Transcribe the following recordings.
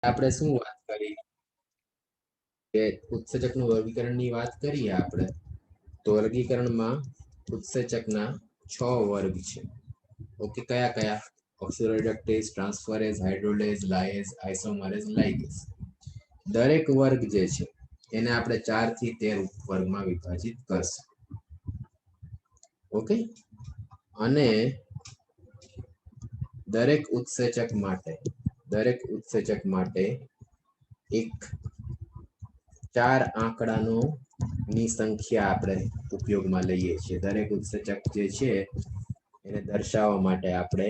આપણે શું વાત કરી કે ઉત્સેચકનું વર્ગીકરણની વાત કરીએ આપણે તો વર્ગીકરણમાં ઉત્સેચકના 6 વર્ગ છે. ઓકે, કયા કયા? ઓક્સિડોરિડક્ટેઝ, ટ્રાન્સફરેઝ, હાઇડ્રોલેઝ, લાયેઝ, આઇસોમરેઝ, લાઇગેઝ. દરેક વર્ગ જે છે એને આપણે 4 થી 13 વર્ગમાં વિભાજિત કરશું. ઓકે, અને દરેક ઉત્સેચક માટે એક 4 આંકડાનો ની સંખ્યા આપણે ઉપયોગમાં લઈએ છીએ. દરેક ઉત્સેચક જે છે એને દર્શાવવા માટે આપણે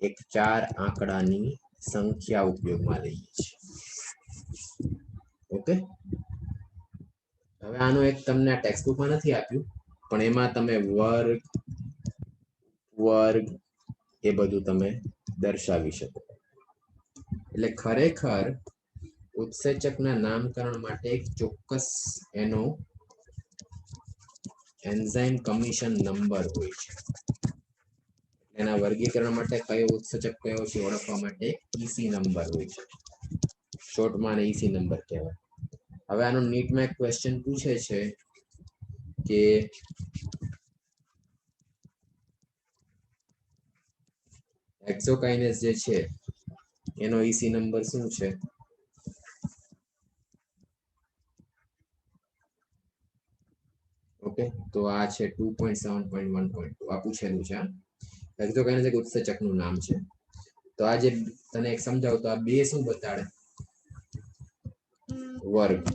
એક 4 આંકડાની સંખ્યા ઉપયોગમાં લઈએ છીએ. ઓકે, હવે આનું એક તમને આ ટેક્સ્ટબુકમાં નથી આપ્યું, પણ એમાં તમે વર્ગ એ બધું તમે દર્શાવી શકો. એટલે ખરેખર ઉત્સેચકના નામકરણ માટે એક ચોક્કસ એનો એન્ઝાઇમ કમિશન નંબર હોય છે. એના વર્ગીકરણ માટે કયો ઉત્સેચક કયો છે ઓળખવા માટે ઈસી નંબર હોય છે. શોર્ટમાં ઈસી નંબર કહેવાય. હવે આનો નીટમાં એક ક્વેશ્ચન પૂછે છે કે હેક્સોકાઇનેઝ જે છે એનો ઈસી નંબર શું છે? ઓકે, તો આ છે 2.7.1.2. આ પૂછેલું છે. હેક્સોકાઇનેઝ એક ઉત્સેચકનું નામ છે. તો આ જે તને એક સમજાવું તો આ 2 શું બતાડે? વર્ગ.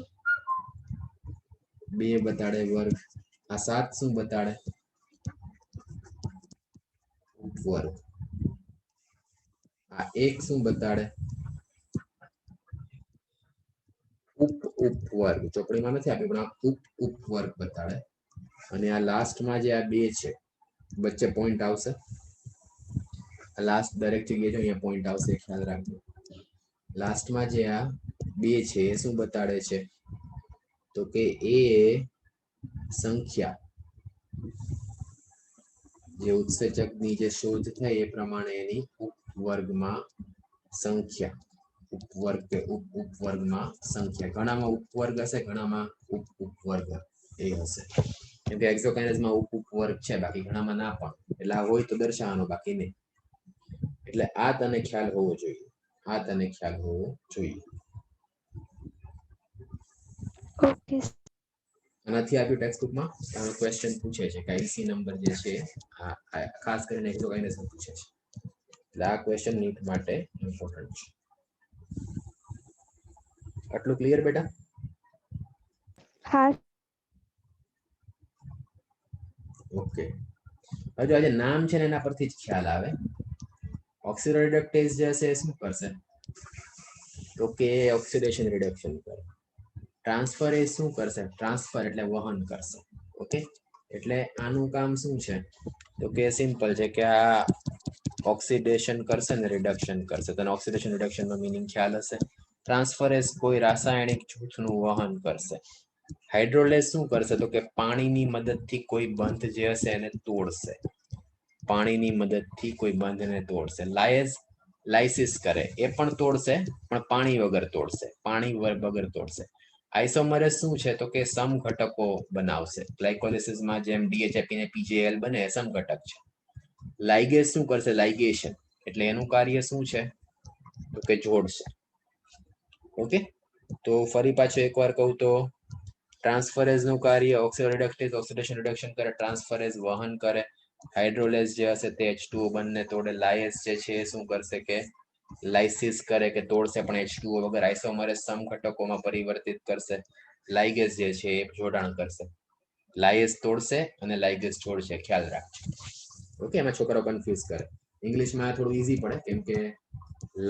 2 બતાડે વર્ગ. આ 7 શું બતાડે? ઉપવર્ગ. આ 1 શું બતાડે? ઉપવર્ગ. ચોપડીમાં નથી આપ્યું પણ આ ઉપવર્ગ બતાડે. અને આ લાસ્ટમાં જે આ 2 છે વચ્ચે પોઈન્ટ આવશે. લાસ્ટ દરેક જગ્યાએ જો અહીંયા પોઈન્ટ આવશે, ખ્યાલ રાખજો. લાસ્ટમાં જે આ 2 છે એ શું બતાડે છે? તો કે એ સંખ્યા જે ઉત્સેચકની જે શોધ થઈ એ પ્રમાણે એની ઉપવર્ગમાં સંખ્યા ઉપવર્ગમાં સંખ્યા. ઘણામાં ઉપવર્ગ હશે, ઘણામાં ઉપવર્ગ એ હશે. કેમ કે હેક્સોકાઇનેઝમાં ઉપવર્ગ છે, બાકી ઘણામાં ના પણ. એટલે આ હોય તો દર્શાવવાનો, બાકી નહીં. એટલે આ તને ખ્યાલ હોવો જોઈએ. ઓકે. આનાથી આપ્યું ટેક્સ્ટબુકમાં આનો ક્વેશ્ચન પૂછે છે કે આઈસી નંબર જે છે આ ખાસ કરીને હેક્સોકાઇનેઝ પૂછે છે. એટલે આ ક્વેશ્ચન નીટ માટે ઇમ્પોર્ટન્ટ છે. આટલું ક્લિયર બેટા? હા. ઓકે, હજુ આજે નામ છે ને એના પરથી જ ખ્યાલ આવે. ઓક્સિડોરિડક્ટેઝ જે હશે એ શું કરશે? તો કે ઓક્સિડેશન રિડક્શન કરે. ટ્રાન્સફર એ શું કરશે? ટ્રાન્સફર એટલે વહન કરશે. ઓકે, એટલે આનું કામ શું છે? તો કે સિમ્પલ છે કે આ ઓક્સિડેશન કરશે ને રિડક્શન કરશે. તને ઓક્સિડેશન રિડક્શન નો મીનિંગ ખ્યાલ હશે. ટ્રાન્સફરેઝ કોઈ રાસાયણિક જૂથનું વહન કરશે. હાઇડ્રોલેઝ શું કરશે? તો કે પાણીની મદદથી કોઈ બંધ જે હશે એને તોડશે. લાયેઝ લાઇસિસ કરે, એ પણ તોડશે, પણ પાણી વગર તોડશે. આઇસોમરેઝ શું છે? તો કે સમઘટકો બનાવશે. ગ્લાયકોલિસિસમાં જેમ DHAP ને PGAL બને એ સમઘટક છે. લાઇગેઝ શું કરશે? લાઇગેશન. એટલે એનું કાર્ય શું છે? તો કે જોડશે. ઓકે, તો ફરી પાછું એકવાર કહું તો ટ્રાન્સફરેઝ નું કાર્ય ઓક્સિડોરિડક્ટેઝ ઓક્સિડેશન રિડક્શન કરે, ટ્રાન્સફરેઝ વહન કરે, હાઇડ્રોલેઝ જે હશે તે H2O બંને તોડે, લાયેઝ જે છે એ શું કરશે કે લાઇસિસ કરે કે તોડશે પણ H2O વગર, આઇસોમરેઝ સમઘટકોમાં પરિવર્તિત કરશે, લાઇગેઝ જે છે એ જોડાણ કરશે. લાયેઝ તોડશે અને લાઇગેઝ જોડશે, ખ્યાલ રાખજો. ઓકે, એમાં છોકરાઓ કન્ફ્યુઝ કરે. ઇંગ્લિશમાં થોડું ઈઝી પડે કેમ કે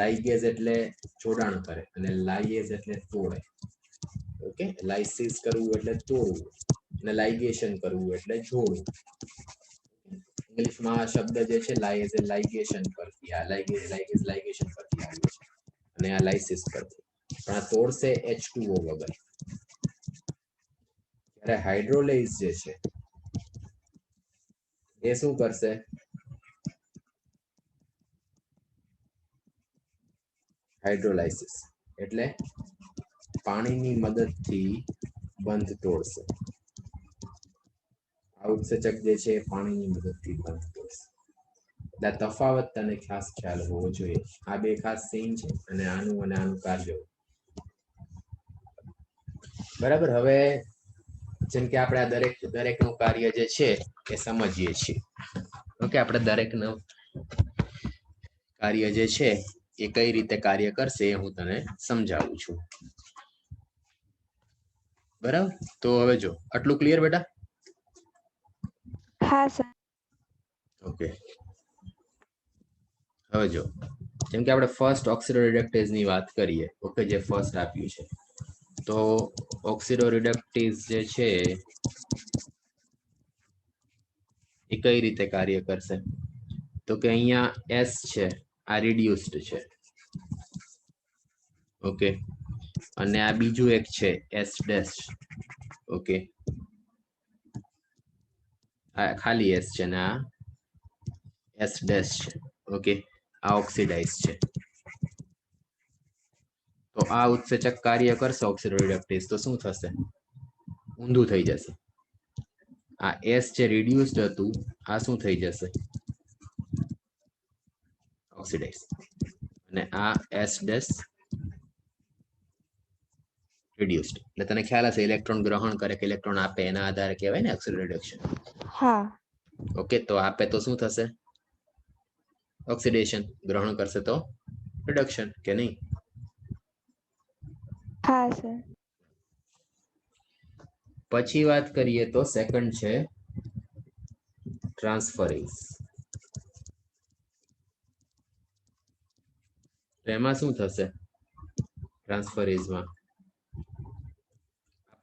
લાઇગેઝ એટલે જોડાણ કરે અને લાયેઝ એટલે તોડે. ઓકે, લાઇસિસ કરવું એટલે તોડવું અને લાઇગેશન કરવું એટલે જોડવું. ઇંગ્લિશમાં આ શબ્દ જે છે લાયેઝ એ લાઇગેશન પરથી આ લાઇગેશન પરથી આવ્યો છે અને આ લાઇસિસ પરથી. પણ આ તોડશે H2O વગર. ત્યારે હાઇડ્રોલેઝ જે છે એ શું કરશે? હાઇડ્રોલાઇસિસ એટલે પાણીની મદદથી બંધ તોડશે. આ ઉત્સેચક જે છે એ પાણીની મદદથી બંધ તોડશે. એટલે તફાવત તને ખાસ ખ્યાલ હોવો જોઈએ. આ બે ખાસ સીન છે અને આનું કાર્ય. બરાબર. હવે જેમ કે આપણે આ દરેકનું કાર્ય જે છે એ સમજીએ છીએ. ઓકે, આપણે દરેકનું કાર્ય જે છે એ કઈ રીતે કાર્ય કરશે એ હું તને સમજાવું છું. બરાબર. તો હવે જો આટલું ક્લિયર બેટા? હા સર. ઓકે. હવે જો જેમ કે આપણે ફર્સ્ટ ઓક્સિડો રિડક્ટેઝ ની વાત કરીએ. ઓકે, જે ફર્સ્ટ આપ્યું છે. તો ઓક્સિડો રિડક્ટેઝ જે છે એ કઈ રીતે કાર્ય કરશે? તો કે અહીંયા S છે, આ રિડ્યુસ્ડ છે. ઓકે, અને આ બીજું એક છે S ડેશ. ઓકે, આ ખાલી S છે ને આ S ડેશ છે. ઓકે, આ ઓક્સિડાઇઝ છે. તો આ ઉત્સેચક કાર્ય કરશે ઓક્સિડો રિડક્ટેઝ તો શું થશે? ઊંધું થઈ જશે. આ S જે રિડ્યુસ્ડ હતું આ શું થઈ જશે? ઓક્સિડાઇઝ. અને આ S ડેશ રિડ્યુસ્ડ. એટલે તને ખ્યાલ હશે ઇલેક્ટ્રોન ગ્રહણ કરે કે ઇલેક્ટ્રોન આપે એના આધારે કહેવાય ને ઓક્સિડો રિડક્શન. હા. ઓકે, તો આપે તો શું થશે? ઓક્સિડેશન. ગ્રહણ કરશે તો રિડક્શન કે નહીં? હા સર. પછી વાત કરીએ તો સેકન્ડ છે ટ્રાન્સફરેઝ. એમાં શું થશે? ટ્રાન્સફરેઝમાં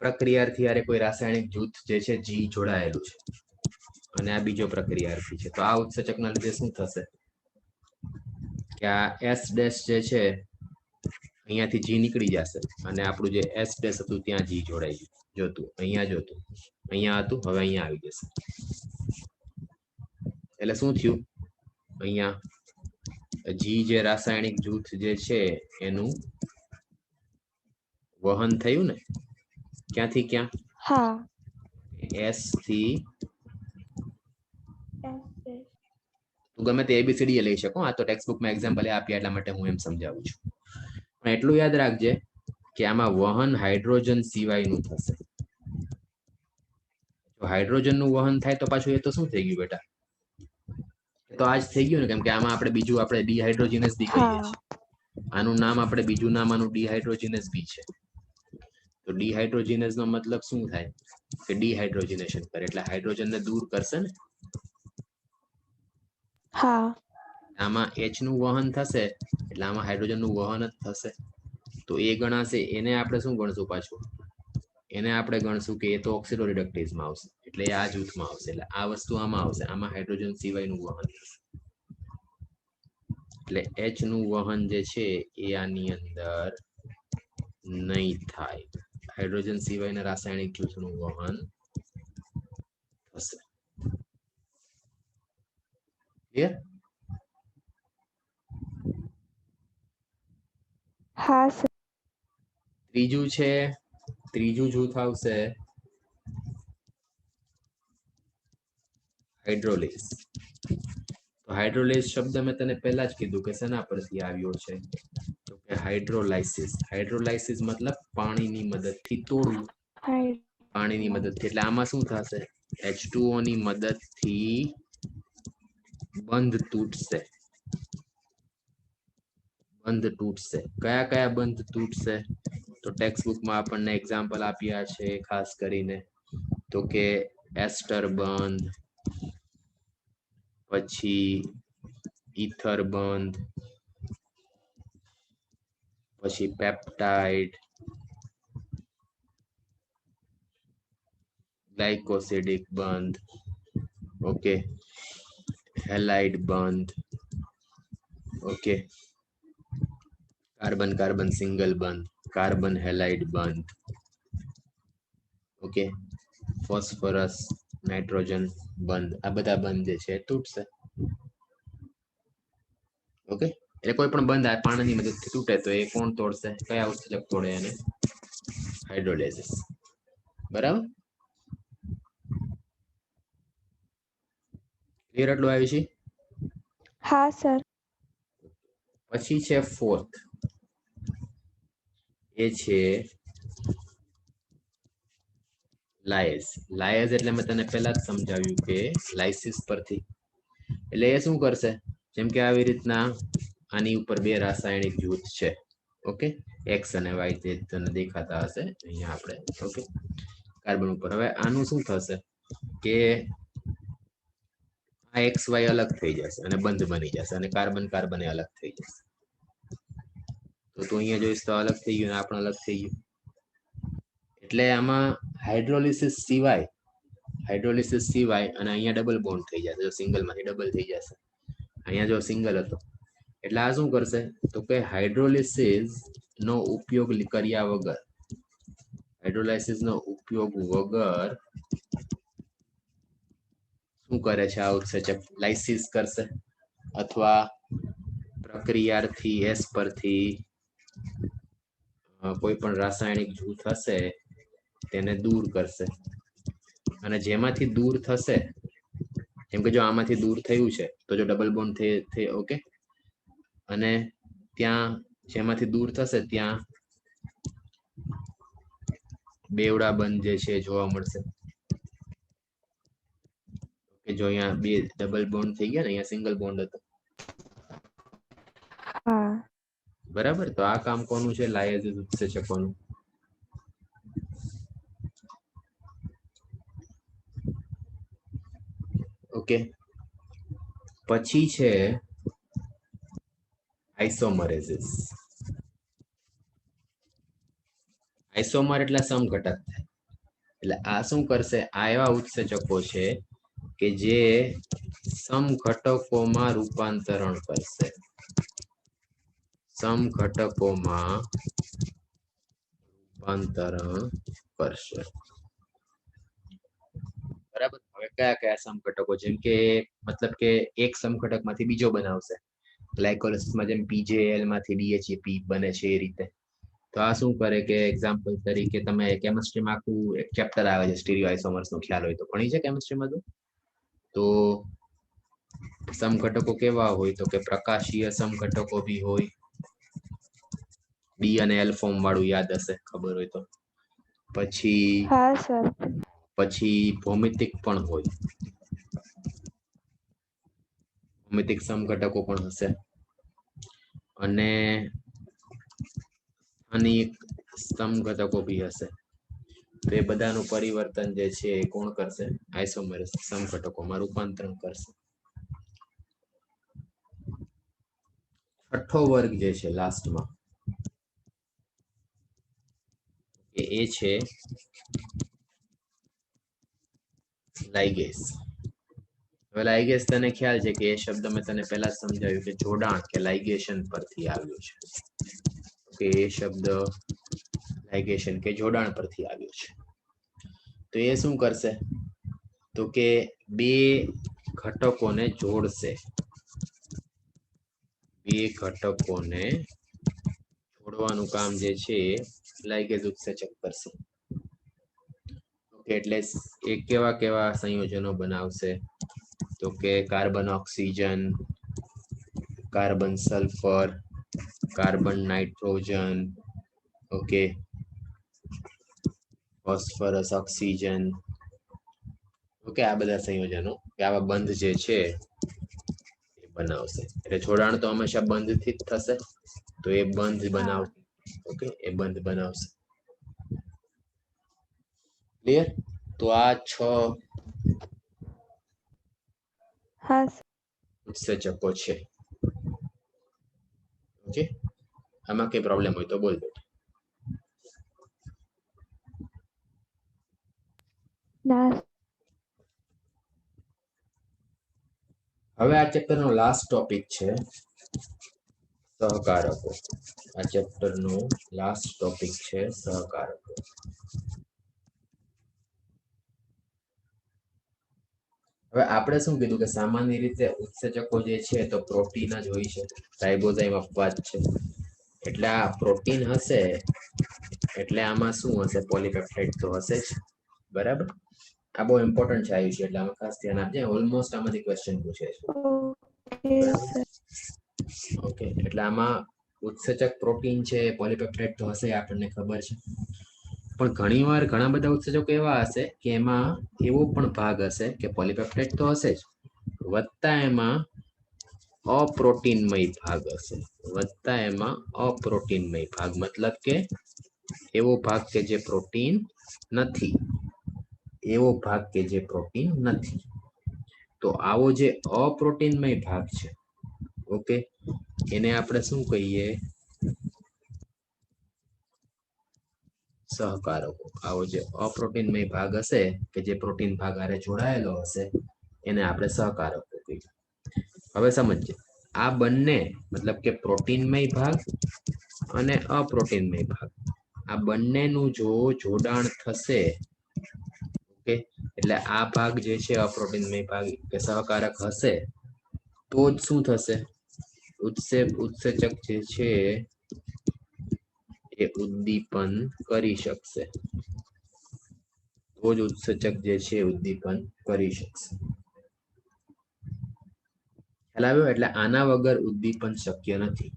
પ્રક્રિયાથી યારે કોઈ રાસાયણિક જૂથ જે છે જી જોડાયેલું છે અને આ બીજો પ્રક્રિયાથી છે. તો આ ઉત્સેચકના લીધે શું થશે કે આ S ડેશ જે છે અહીંયાથી જી નીકળી જશે અને આપણું જે S ડેશ હતું ત્યાં જી જોડાઈ ગયું. જોતું અહીંયા હતું, હવે અહીંયા આવી જશે. એટલે શું થયું? અહીંયા જી જે રાસાયણિક જૂથ જે છે એનું વહન થયું ને, ક્યાંથી ક્યાં? હા. S થી S. તું ગમે તે ABCD લઈ શકો. આ તો ટેક્સ્ટ બુકમાં એક્ઝામ્પલ આપ્યા એટલા માટે હું એમ સમજાવું છું. પણ એટલું યાદ રાખજે કે આમાં વહન હાઇડ્રોજન સિવાયનું થશે. જો હાઇડ્રોજનનું વહન થાય તો પાછું એ તો શું થઈ ગયું બેટા? એ તો આજ થઈ ગયું ને, કેમ કે આમાં આપણે બીજું ડિહાઇડ્રોજિનેસ બી કહીએ છીએ. આનું નામ આપણે બીજું નામ આનું ડિહાઇડ્રોજિનેસ બી છે. તો ડિહાઇડ્રોજિનેસ નો મતલબ શું થાય કે ડિહાઇડ્રોજિનેશન કરે એટલે હાઇડ્રોજન ને દૂર કરશે ને. હા. આમાં H નું વહન થશે એટલે આમાં હાઇડ્રોજન નું વહન જ થશે. તો એ ગણાશે. એને આપણે શું ગણશું પાછું? એને આપણે ગણશું કે એ તો ઓક્સિડો રિડક્ટેઝમાં આવશે એટલે એ આ જૂથમાં આવશે. એટલે આ વસ્તુ આમાં આવશે. આમાં હાઇડ્રોજન સિવાયનું વહન થશે. એટલે H નું વહન જે છે એ આની અંદર નહીં થાય. હાઇડ્રોજન સિવાયના રાસાયણિક જૂથનું વહન થશે. ક્લિયર? હા સર. ત્રીજું જૂથ આવશે હાઇડ્રોલેઝ. તો હાઇડ્રોલેઝ શબ્દ મેં તને પહેલા જ કીધું કે શેના પરથી આવ્યો છે? તો કે હાઇડ્રોલાઇસિસ. હાઇડ્રોલાઇસિસ મતલબ પાણીની મદદથી તોડવું. પાણીની મદદથી. એટલે આમાં શું થશે? H2O ની મદદથી બંધ તૂટશે. કયા કયા બંધ તૂટશે? તો ટેક્સ્ટ બુકમાં આપણને એક્ઝામ્પલ આપ્યા છે ખાસ કરીને. તો કે એસ્ટર બંધ, પછી ઈથર બંધ, પછી પેપ્ટાઇડ, ગ્લાયકોસિડિક બંધ, ઓકે, હેલાઇડ બંધ, ઓકે, કાર્બન કાર્બન સિંગલ બંધ, કાર્બન હેલાઇડ બંધ, ઓકે, ફોસ્ફરસ નાઇટ્રોજન બંધ. આ બધા બંધ જે છે તૂટશે. ઓકે, એટલે કોઈ પણ બંધ પાણીની મદદથી તૂટે તો એ કોણ તોડશે? કયા ઉત્સેચક તોડે એને? હાઇડ્રોલાઇસિસ. બરાબર, ક્લિયર એટલું આવ્યું છે? હા સર. પછી છે ફોર્થ, એ છે લાયસ. લાયસ એટલે મેં તને પહેલા જ સમજાવ્યું કે લાઇસિસ પરથી, એટલે એ શું કરશે? જેમ કે આવી રીતના આની ઉપર બે રાસાયણિક જૂથ છે, ઓકે, એક્સ અને વાય, જે તને દેખાતા હશે અહીંયા આપણે, ઓકે, કાર્બન ઉપર. હવે આનું શું થશે કે આ એક્સ વાય અલગ થઈ જશે અને બંધ બની જશે, અને કાર્બન કાર્બન એ અલગ થઈ જશે. તો તું અહીંયા જોઈશ તો અલગ થઈ ગયું, આપણે અલગ થઈ ગયું. એટલે આમાં હાઇડ્રોલિસિસ સિવાય અને અહીંયા ડબલ બોન્ડ થઈ જશે. જો સિંગલ માંથી ડબલ થઈ જશે, અહીંયા જો સિંગલ હતો, એટલે આ શું કરશે તો કે હાઇડ્રોલિસિસ નો ઉપયોગ કર્યા વગર, હાઇડ્રોલાઇસિસ નો ઉપયોગ વગર શું કરે છે આ ઉત્સેચક? લાઇસિસ કરશે, અથવા પ્રક્રિયાથી એસ પરથી કોઈ પણ રાસાયણિક જૂથ હશે તેને દૂર કરશે. અને જેમાંથી દૂર થશે, જેમ કે જો આમાંથી દૂર થયું છે તો જો ડબલ બોન્ડ થઈ, ઓકે, અને ત્યાં જેમાંથી દૂર થશે ત્યાં બેવડા બંધ જે છે જોવા મળશે. કે જો અહીંયા બે ડબલ બોન્ડ થઈ ગયા ને, અહીંયા સિંગલ બોન્ડ હતો, હા. બરાબર. તો આ કામ કોનું છે? લાયસિસ ઉત્સેચકોનું. ઓકે, પછી છે આઇસોમરેસિસ. આઇસોમર એટલે સમઘટક થાય. એટલે આ શું કરશે? આ એવા ઉત્સેચકો છે કે જે સમઘટકોમાં રૂપાંતરણ કરશે. સમઘટકોમાં રૂપાંતરણ કરશે, બરાબર. હવે કયા કયા સમઘટકો? જેમ કે મતલબ કે એક સમઘટક માંથી બીજો બનાવશે, ગ્લાયકોલિસિસમાં જેમ PJL માંથી DHAP બને છે એ રીતે. તો આ શું કરે કે એક્ઝામ્પલ તરીકે તમે કેમિસ્ટ્રીમાં આખું એક ચેપ્ટર આવે છે સ્ટીરિયો આઇસોમર્સ નો, ખ્યાલ હોય તો ભણી છે કેમિસ્ટ્રીમાં તો સમઘટકો કેવા હોય તો કે પ્રકાશીય સમઘટકો બી હોય, ડી અને એલ ફોર્મ વાળું યાદ હશે, ખબર હોય તો. પછી હા સર. ભૌમિતિક પણ હોય, ભૌમિતિક સમઘટકો પણ હશે, અને સ્થાનિક સમઘટકો બી હશે. તો એ બધાનું પરિવર્તન જે છે એ કોણ કરશે? આઇસોમેરિક સમઘટકોમાં રૂપાંતરણ કરશે. છઠ્ઠો વર્ગ જે છે લાસ્ટમાં, એ છે લાઇગેસ. હવે લાઇગેસ તને ખ્યાલ છે કે એ શબ્દ મેં તને પહેલા સમજાવ્યું કે જોડાણ કે લાઇગેશન પરથી આવ્યો છે, કે એ શબ્દ લાઇગેશન કે જોડાણ પરથી આવ્યો છે. તો એ શું કરશે તો કે બે ઘટકોને જોડશે, બે ઘટકોને જોડવાનું કામ જે છે લાઇગેસ ઉત્સેચક કરશે. એટલે એ કેવા કેવા સંયોજનો બનાવશે તો કે carbon oxygen, carbon sulphur, carbon nitrogen, okay, phosphorus oxygen, okay, આ બધા સંયોજનો કે આવા બંધ જે છે એ બનાવશે. એટલે જોડાણ તો હંમેશા બંધ થી જ થશે, તો એ બંધ બનાવશે, ઓકે, એ બંધ બનાવશે. ક્લિયર? તો આ 6 હા સર. ઉત્સેચકો છે, ઓકે. આમાં કઈ પ્રોબ્લેમ હોય તો બોલ. ના. હવે આ ચેપ્ટર નો લાસ્ટ ટોપિક છે સહકારકો. આ ચેપ્ટર નો લાસ્ટ ટોપિક છે સહકારકો. હવે આપણે શું કીધું કે સામાન્ય રીતે ઉત્સેચકો જે છે તો પ્રોટીન જ હોય છે, રાઇબોઝાઇમ અપવાદ છે. એટલે આ પ્રોટીન હશે એટલે આમાં શું હશે, પોલીપેપ્ટાઇડ તો હશે જ, બરાબર. આ બહુ ઇમ્પોર્ટન્ટ છે આ વિષય, એટલે આમાં ખાસ ધ્યાન આપજે. ઓલમોસ્ટ આમાંથી ક્વેશ્ચન પૂછે છે, ઓકે સર. ઓકે. એટલે આમાં ઉત્સેચક પ્રોટીન છે, પોલીપેપ્ટાઇડ તો હશે, આપણને ખબર છે. પણ ઘણીવાર ઘણા બધા ઉત્સેચકો એવા હશે કે એમાં એવો પણ ભાગ હશે કે પોલીપેપ્ટાઇડ તો હશે જ, વત્તા એમાં અપ્રોટીનમય ભાગ હશે, વત્તા એમાં અપ્રોટીનમય ભાગ, મતલબ કે એવો ભાગ કે જે પ્રોટીન નથી, એવો ભાગ કે જે પ્રોટીન નથી. તો આવો જે અપ્રોટીનમય ભાગ છે, ઓકે, એને આપણે શું કહીએ, સહકારકો. આવો જે અપ્રોટીનમય ભાગ હશે કે જે પ્રોટીન ભાગ હારે જોડાયેલો હશે એને આપણે સહકારકો કહીએ. હવે સમજીએ, આ બંને મતલબ કે પ્રોટીનમય ભાગ અને અપ્રોટીનમય ભાગ, આ બંનેનું જો જોડાણ થશે, ઓકે, એટલે આ ભાગ જે છે અપ્રોટીનમય ભાગ કે સહકારક હશે, તો જ શું થશે, ઉત્સેચક જે છે એ ઉદ્દીપન કરી શકશે, તો જ ઉત્સેચક જે છે ઉદ્દીપન કરી શકશે. ખ્યાલ આવ્યો? એટલે આના વગર ઉદ્દીપન શક્ય નથી.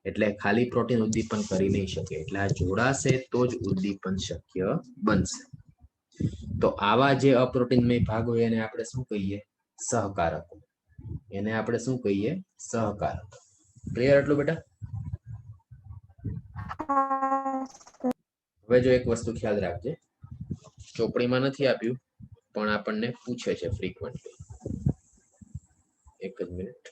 એટલે ખાલી પ્રોટીન ઉદ્દીપન કરી નહીં શકે, એટલે આ જોડાશે તો જ ઉદ્દીપન શક્ય બનશે. તો આવા જે અપ્રોટીનમય ભાગ હોય એને આપણે શું કહીએ, સહકારકો. એને આપણે શું કહીએ, સહકારક. ક્લિયર એટલું બેટા? હા સર. હવે જો એક વસ્તુ ખ્યાલ રાખજે, ચોપડીમાં નથી આપ્યું પણ આપણને પૂછે છે ફ્રીક્વન્ટલી. એક જ મિનિટ.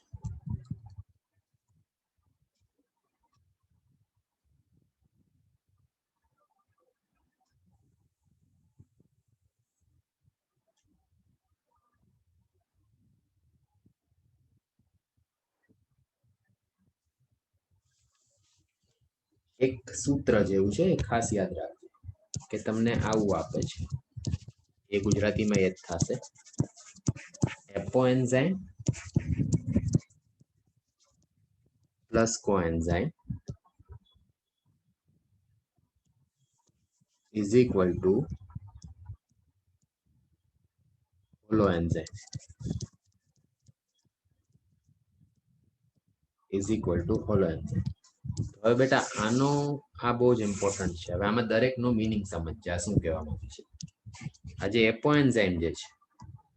એક સૂત્ર જેવું છે, ખાસ યાદ રાખજો કે તમને આવું આપે છે, એ ગુજરાતીમાં એ જ થશે, apoenzyme plus coenzyme is equal to holoenzyme is equal to holoenzyme. હવે બેટા આનો આ બહુ જ ઇમ્પોર્ટન્ટ છે. હવે આમાં દરેકનો મિનિંગ સમજજે, આ શું કહેવા માંગે છે. આ જે એપોએન્ઝાઇમ જે છે,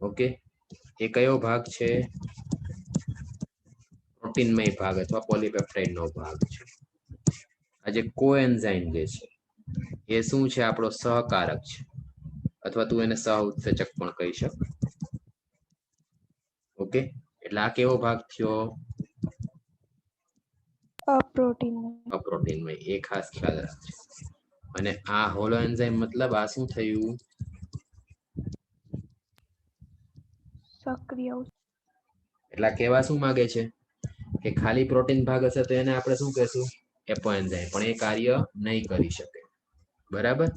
ઓકે, એ કયો ભાગ છે, પ્રોટીનમય ભાગ અથવા પોલીપેપ્ટાઇડ નો ભાગ છે. આ જે કોએન્ઝાઇમ જે છે એ શું છે, આપણો સહકારક છે, અથવા તું એને સહ ઉત્સેચક પણ કહી શક, ઓકે. એટલે આ કેવો ભાગ થયો, અપ્રોટીનમય. એ ખાસ ખ્યાલ રાખજો. અને આ હોલોએન્ઝાઇમ મતલબ આ શું થયું, સક્રિય. એટલે કેવા શું માંગે છે કે ખાલી પ્રોટીન ભાગ હશે તો એને આપણે શું કહેશું, એપોએન્ઝાઇમ, પણ એ કાર્ય નહીં કરી શકે, બરાબર.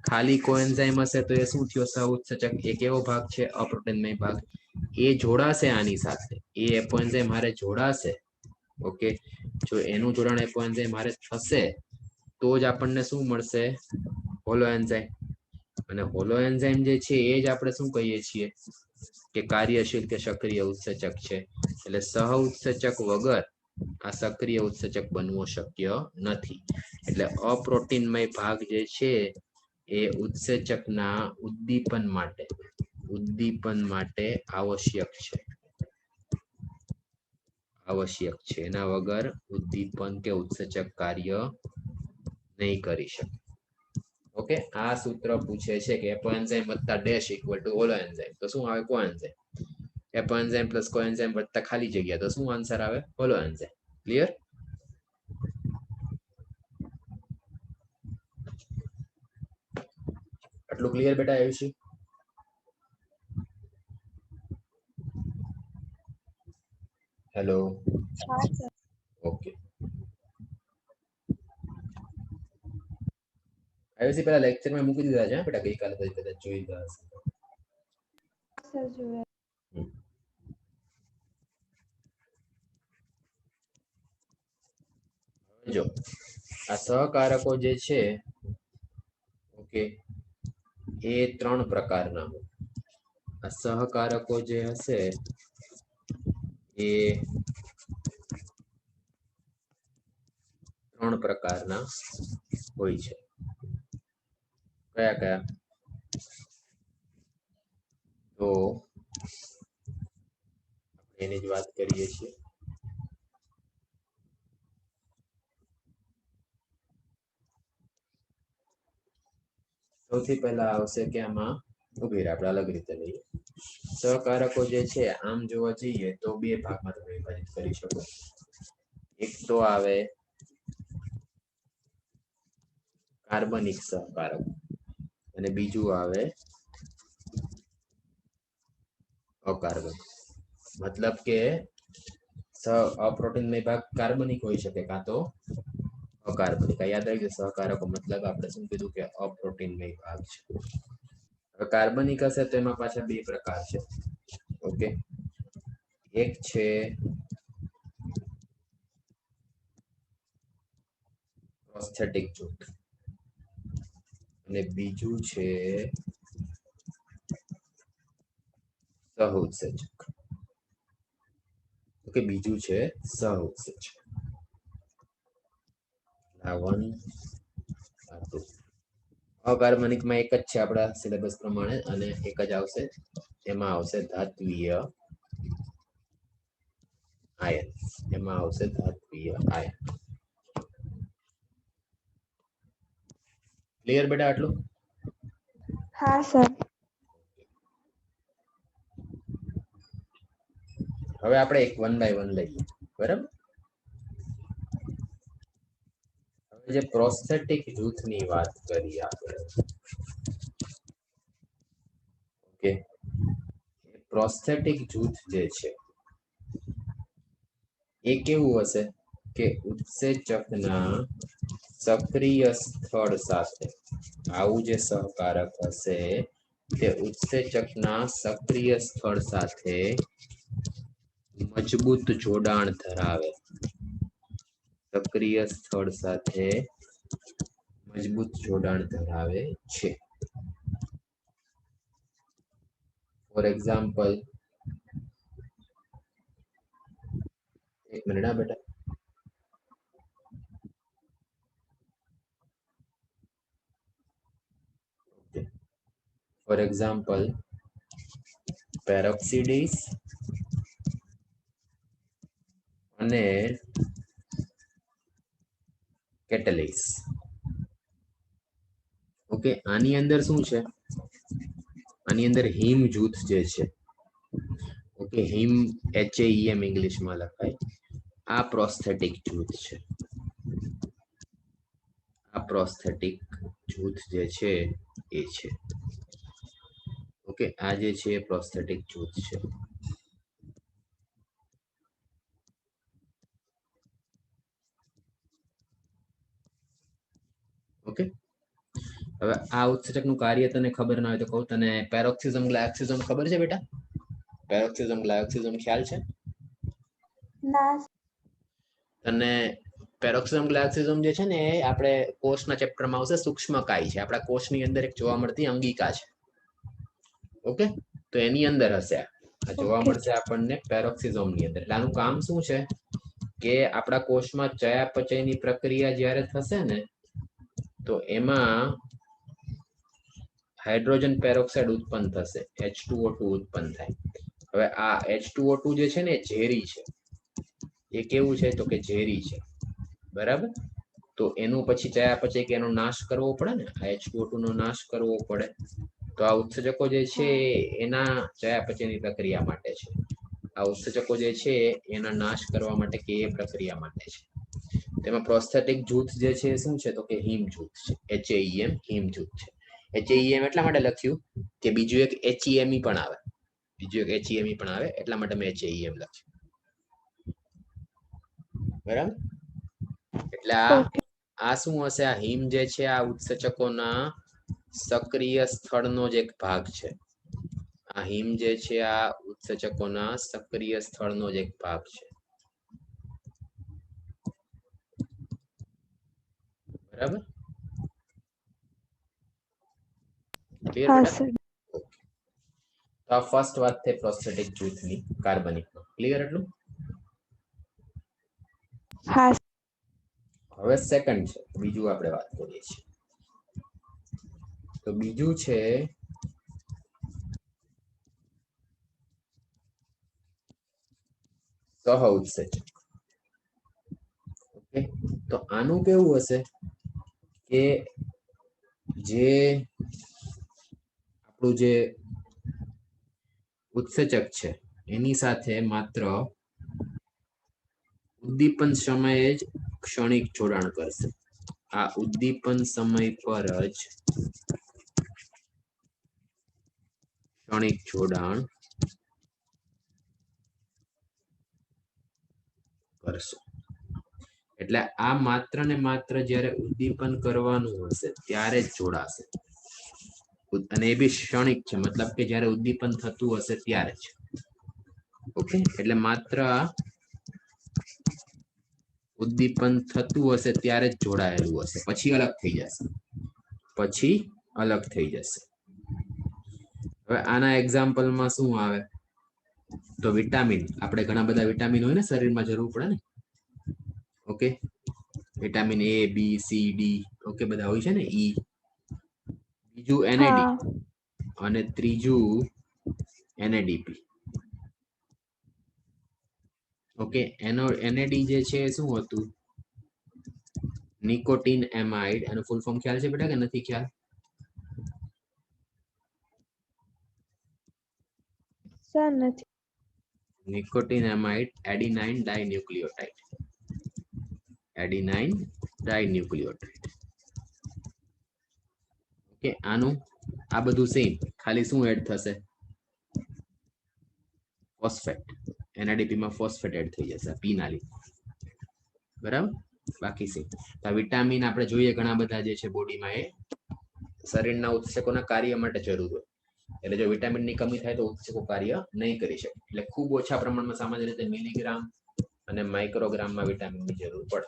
ખાલી કોએન્ઝાઇમ હશે તો એ શું થયો, સહઉત્સેચક. એક એવો ભાગ છે અપ્રોટીનમય ભાગ, એ જોડાશે આની સાથે, એ એપોએન્ઝાઇમ હારે જોડાશે, ઓકે. જો એનું જોડાણ એપોએન્ઝાઇમ હારે થશે તો જ આપણને શું મળશે, હોલોએન્ઝાઇમ. અને હોલોએન્ઝાઇમ જે છે એ જ આપણે શું કહીએ છીએ કે કાર્યશીલ કે સક્રિય ઉત્સેચક છે. એટલે સહ ઉત્સેચક વગર આ સક્રિય ઉત્સેચક બનવો શક્ય નથી. એટલે અપ્રોટીનમય ભાગ જે છે એ ઉત્સેચકના ઉદ્દીપન માટે આવશ્યક છે, આવશ્યક છે. એના વગર ઉદ્દીપન કે ઉત્સેચક કાર્ય નહીં કરી શકે. ઓકે. આ સૂત્ર પૂછે છે કે એપોએન્ઝાઇમ વત્તા ડેશ ઇક્વલ ટુ હોલોએન્ઝાઇમ, તો શું આવે, કોએન્ઝાઇમ. એપોએન્ઝાઇમ પ્લસ કોએન્ઝાઇમ વત્તા ખાલી જગ્યા, તો શું આન્સર આવે, હોલોએન્ઝાઇમ. ક્લિયર? આટલું ક્લિયર બેટા આવ્યું? હેલો. હા સર. ઓકે. આયુષી પેલા લેક્ચરમાં મૂકી દીધા છે બેટા, ગઈકાલે કદાચ જોઈ ગયા હશે. સર જોયા. જો આ સહકારકો જે છે ઓકે એ 3 પ્રકારના હોય. આ સહકારકો જે હશે એ 3 પ્રકારના હોય છે. કયા કયા? તો એની જ વાત કરીએ છીએ. સૌથી પહેલા આવશે કે આમાં ઉભી રહે, આપણે અલગ રીતે લઈએ. સહકારકો જે છે આમ જોવા જઈએ તો 2 ભાગમાં તમે વિભાજિત કરી શકો. એક તો આવે કાર્બનિક સહકારકો અને બીજું આવે અકાર્બનિક. મતલબ કે અપ્રોટીનમય ભાગ કાર્બનિક હોઈ શકે કાં તો અકાર્બનિક. યાદ રાખજો સહકારકો મતલબ આપણે શું કીધું કે અપ્રોટીનમય ભાગ છે. હવે કાર્બનિક હશે તો એમાં પાછા 2 પ્રકાર છે. ઓકે, એક છે પ્રોસ્થેટિક જૂથ અને બીજું છે સહઉત્સેચક. ઓકે, બીજું છે સહઉત્સેચક. આ 1 આ 2. અકાર્બનિકમાં એક જ છે આપણા સિલેબસ પ્રમાણે અને એક જ આવશે. એમાં આવશે ધાત્વિય આયન. એમાં આવશે ધાત્વિય આયન. ક્લિયર બેટા આટલું? हाँ सर। હવે આપણે એક 1 બાય 1 લઈએ. બરાબર? હવે જે પ્રોસ્થેટિક જૂથની વાત કરી આપણે, ઓકે, પ્રોસ્થેટિક જૂથ જે છે એ કેવું હશે કે ઉત્સેચકના સક્રિય સ્થળ સાથે આવું જે સહકારક હશે તે ઉત્સેચકના સક્રિય સ્થળ સાથે મજબૂત જોડાણ ધરાવે. સક્રિય સ્થળ સાથે મજબૂત જોડાણ ધરાવે છે. ફોર એક્ઝામ્પલ, એક મિનિટ હા બેટા. ફોર એક્ઝામ્પલ, પેરોક્સિડીસ અને કેટલેસ. ઓકે, આની અંદર શું છે? આની અંદર હિમ જૂથ જે છે, ઓકે, હિમ HAEM ઇંગ્લિશમાં લખાય. આ પ્રોસ્થેટિક જૂથ છે. આ પ્રોસ્થેટિક જૂથ જે છે એ છે. ઓકે, આ જે છે એ પ્રોસ્થેટિક જૂથ છે. ઓકે, હવે આ ઉત્સેચકનું કાર્ય તને ખબર ના હોય તો કહું તને. પેરોક્સિઝમ ગ્લાયકોલિસિસ ખબર છે બેટા? પેરોક્સિઝમ ગ્લાયકોલિસિસ ખ્યાલ છે ना તને? પેરોક્સિઝમ ગ્લાયકોલિસિસ જે છે ને એ આપણે કોષના ચેપ્ટરમાં આવશે. સૂક્ષ્મકાય છે, આપણા કોષની અંદર એક જોવા મળતી અંગિકા છે. ઓકે, તો એની અંદર હશે આ જોવા ओके મળશે આપણને પેરોક્સિઝોમની અંદર. એટલે આનું કામ શું છે કે આપણા કોષમાં ચયાપચયની પ્રક્રિયા જ્યારે થશે ને તો એમાં હાઇડ્રોજન પેરોક્સાઇડ ઉત્પન્ન થશે, H2O2 ઉત્પન્ન થાય. હવે આ H2O2 જે છે ને એ ઝેરી છે. એ કેવું છે તો કે ઝેરી છે. બરાબર? તો એનું પછી ચયાપચય કે એનો નાશ કરવો પડે ને, આ H2O2 નો નાશ કરવો પડે. તો આ ઉત્સેચકો જે છે એના ચયાપચયની પ્રક્રિયા માટે છે. આ ઉત્સેચકો જે છે એના નાશ કરવા માટે કે એ પ્રક્રિયા માટે છે. તેમાં પ્રોસ્થેટિક જૂથ જે છે શું છે તો કે હિમ જૂથ છે. HAEM હિમ જૂથ છે. HAEM એટલા માટે લખ્યું કે બીજું એક HEME પણ આવે. બીજું એક HEME પણ આવે એટલા માટે મેં HAEM લખ્યું. બરાબર? એટલે આ શું હશે? આ હિમ જે છે આ ઉત્સેચકોના સક્રિય સ્થળનો જ એક ભાગ છે. આ હિમ જે છે આ ઉત્સેચકોના સક્રિય સ્થળનો જ એક ભાગ છે. બરાબર ક્લિયર हाँ બેટા सर તો આ ફર્સ્ટ વાત છે પ્રોસ્થેટિક જૂથની કાર્બનિકમાં ક્લિયર એટલું हाँ હવે સેકન્ડ છે બીજું આપણે વાત કરીએ છીએ તો બીજું છે સહ ઉત્સેચક ઓકે તો આનું કેવું હશે કે જે આપણું જે ઉત્સેચક છે એની સાથે માત્ર ઉદ્દીપન સમયે જ ક્ષણિક જોડાણ કરશે આ ઉદ્દીપન સમય પર જ ક્ષણિક જોડાણ કરશે એટલે આ માત્ર ને માત્ર જ્યારે ઉદ્દીપન કરવાનું હશે ત્યારે જ જોડાશે અને એ બી ક્ષણિક છે મતલબ કે જ્યારે ઉદ્દીપન થતું હશે ત્યારે જ ઓકે એટલે માત્ર ઉદ્દીપન થતું હશે ત્યારે જ જોડાયેલું હશે પછી અલગ થઈ જશે હવે આના એક્ઝામ્પલમાં શું આવે તો વિટામિન આપણે ઘણા બધા વિટામિન હોય ને શરીરમાં જરૂર પડે ને okay vitamin A B C D okay બધા હોય છે ને ઈ બીજું એનએડી हाँ અને ત્રીજું એનએડીપી ઓકે એનએડી જે છે શું હતું નિકોટીન એમાઇડ એનું ફૂલ ફોર્મ ખ્યાલ છે બેટા કે નથી ખ્યાલ सर नहीं નિકોટીન એમાઇડ એડિનાઇન ડાઇન્યુક્લિયોટાઇડ ઓકે આનું આ બધું સેમ ખાલી શું એડ થશે ફોસ્ફેટ એનએડીપી માં ફોસ્ફેટ એડ થઈ જશે પી ના લીધે બરાબર બાકી સેમ તો વિટામિન આપણે જોઈએ ઘણા બધા જે છે બોડીમાં એ શરીરના ઉત્સેકોના કાર્ય માટે જરૂર હોય એટલે જો વિટામિનની કમી થાય તો ઉત્સેકો કાર્ય નહીં કરી શકે એટલે ખૂબ ઓછા પ્રમાણમાં સામાન્ય રીતે મિલીગ્રામ અને માઇક્રોગ્રામમાં વિટામિનની જરૂર પડે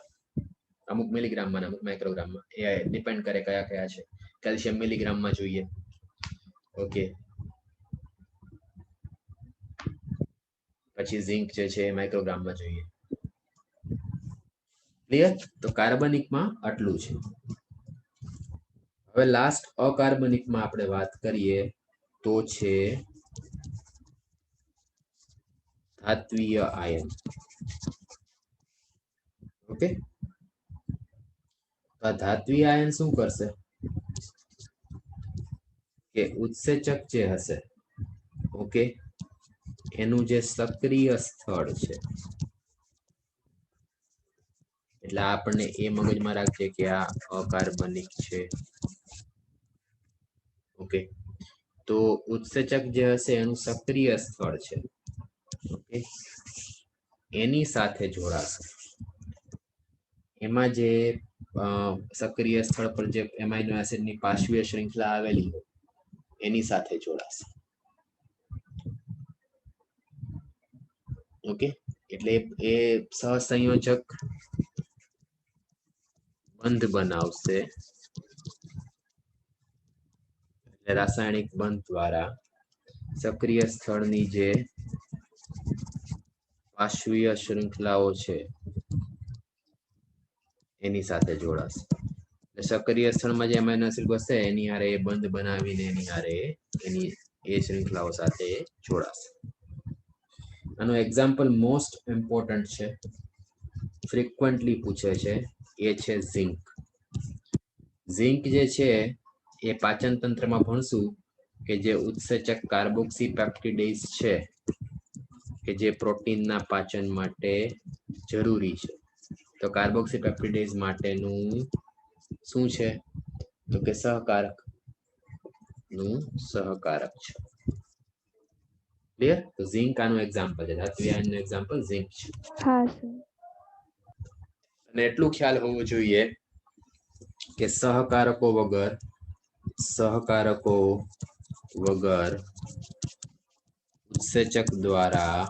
અમુક મિલીગ્રામમાં અમુક માઇક્રોગ્રામમાં એ ડિપેન્ડ કરે કયા કયા છે કેલ્શિયમ મિલીગ્રામમાં જોઈએ ઓકે પછી ઝિંક જે છે માઇક્રોગ્રામમાં જોઈએ ક્લિયર તો કાર્બનિકમાં આટલું છે હવે લાસ્ટ અકાર્બનિકમાં આપણે વાત કરીએ તો છે ધાત્વીય આયન ઓકે તો આ ધાત્વીય આયન શું કરશે કે ઉત્સેચક જે હશે ઓકે એનું જે સક્રિય સ્થળ છે એટલે આપણને એ મગજમાં રાખજે કે આ અકાર્બનિક છે ઓકે તો ઉત્સેચક જે હશે એનું સક્રિય સ્થળ છે ઓકે એની સાથે જોડાશે એમાં જે સક્રિય સ્થળ પર જે એમાઇનો એસિડની પાર્શ્વીય શૃંખલા આવેલી હોય એની સાથે જોડાશે ઓકે એટલે એ સહસંયોજક બંધ બનાવશે એટલે રાસાયણિક બંધ દ્વારા સક્રિય સ્થળની જે પાર્શ્વીય શૃંખલાઓ છે એની સાથે જોડાશે સક્રિય સ્થળમાં જે એમાઇનો એસિડ બસે એની હારે એ બંધ બનાવીને એની હારે એની એ શૃંખલાઓ સાથે જોડાશે આનું એક્ઝામ્પલ મોસ્ટ ઇમ્પોર્ટન્ટ છે ફ્રીક્વન્ટલી પૂછે છે એ છે ઝિંક ઝિંક જે છે એ પાચન તંત્રમાં ભણશું કે જે ઉત્સેચક કાર્બોક્સી પેપ્ટિડેઝ છે કે જે પ્રોટીનના પાચન માટે જરૂરી છે તો કાર્બોક્સી પેપ્ટિડેઝ માટેનું શું છે તો કે સહકારક છે ક્લિયર તો ઝિંક આનું એક્ઝામ્પલ છે ધાત્વિય આયનનું એક્ઝામ્પલ ઝિંક છે हाँ सर અને એટલું ખ્યાલ હોવું જોઈએ કે સહકારકો વગર ઉત્સેચક દ્વારા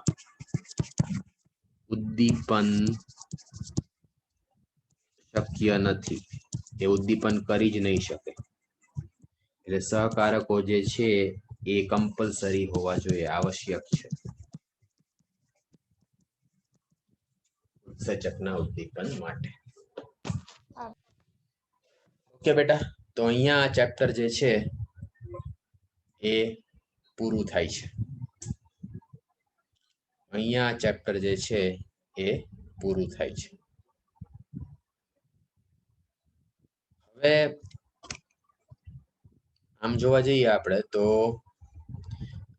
ઉદ્દીપન શક્ય નથી એ ઉદ્દીપન કરી જ નહીં શકે. એટલે સહકારકો જે છે એ કમ્પલસરી હોવા જોઈએ, આવશ્યક છે ઉત્સેચકના ઉદ્દીપન માટે. ઓકે બેટા, તો અહીંયા ચેપ્ટર જે છે એ પૂરું થાય છે. અહીંયા ચેપ્ટર જે છે એ પૂરું થાય છે. હવે આમ જોવા જઈએ આપણે તો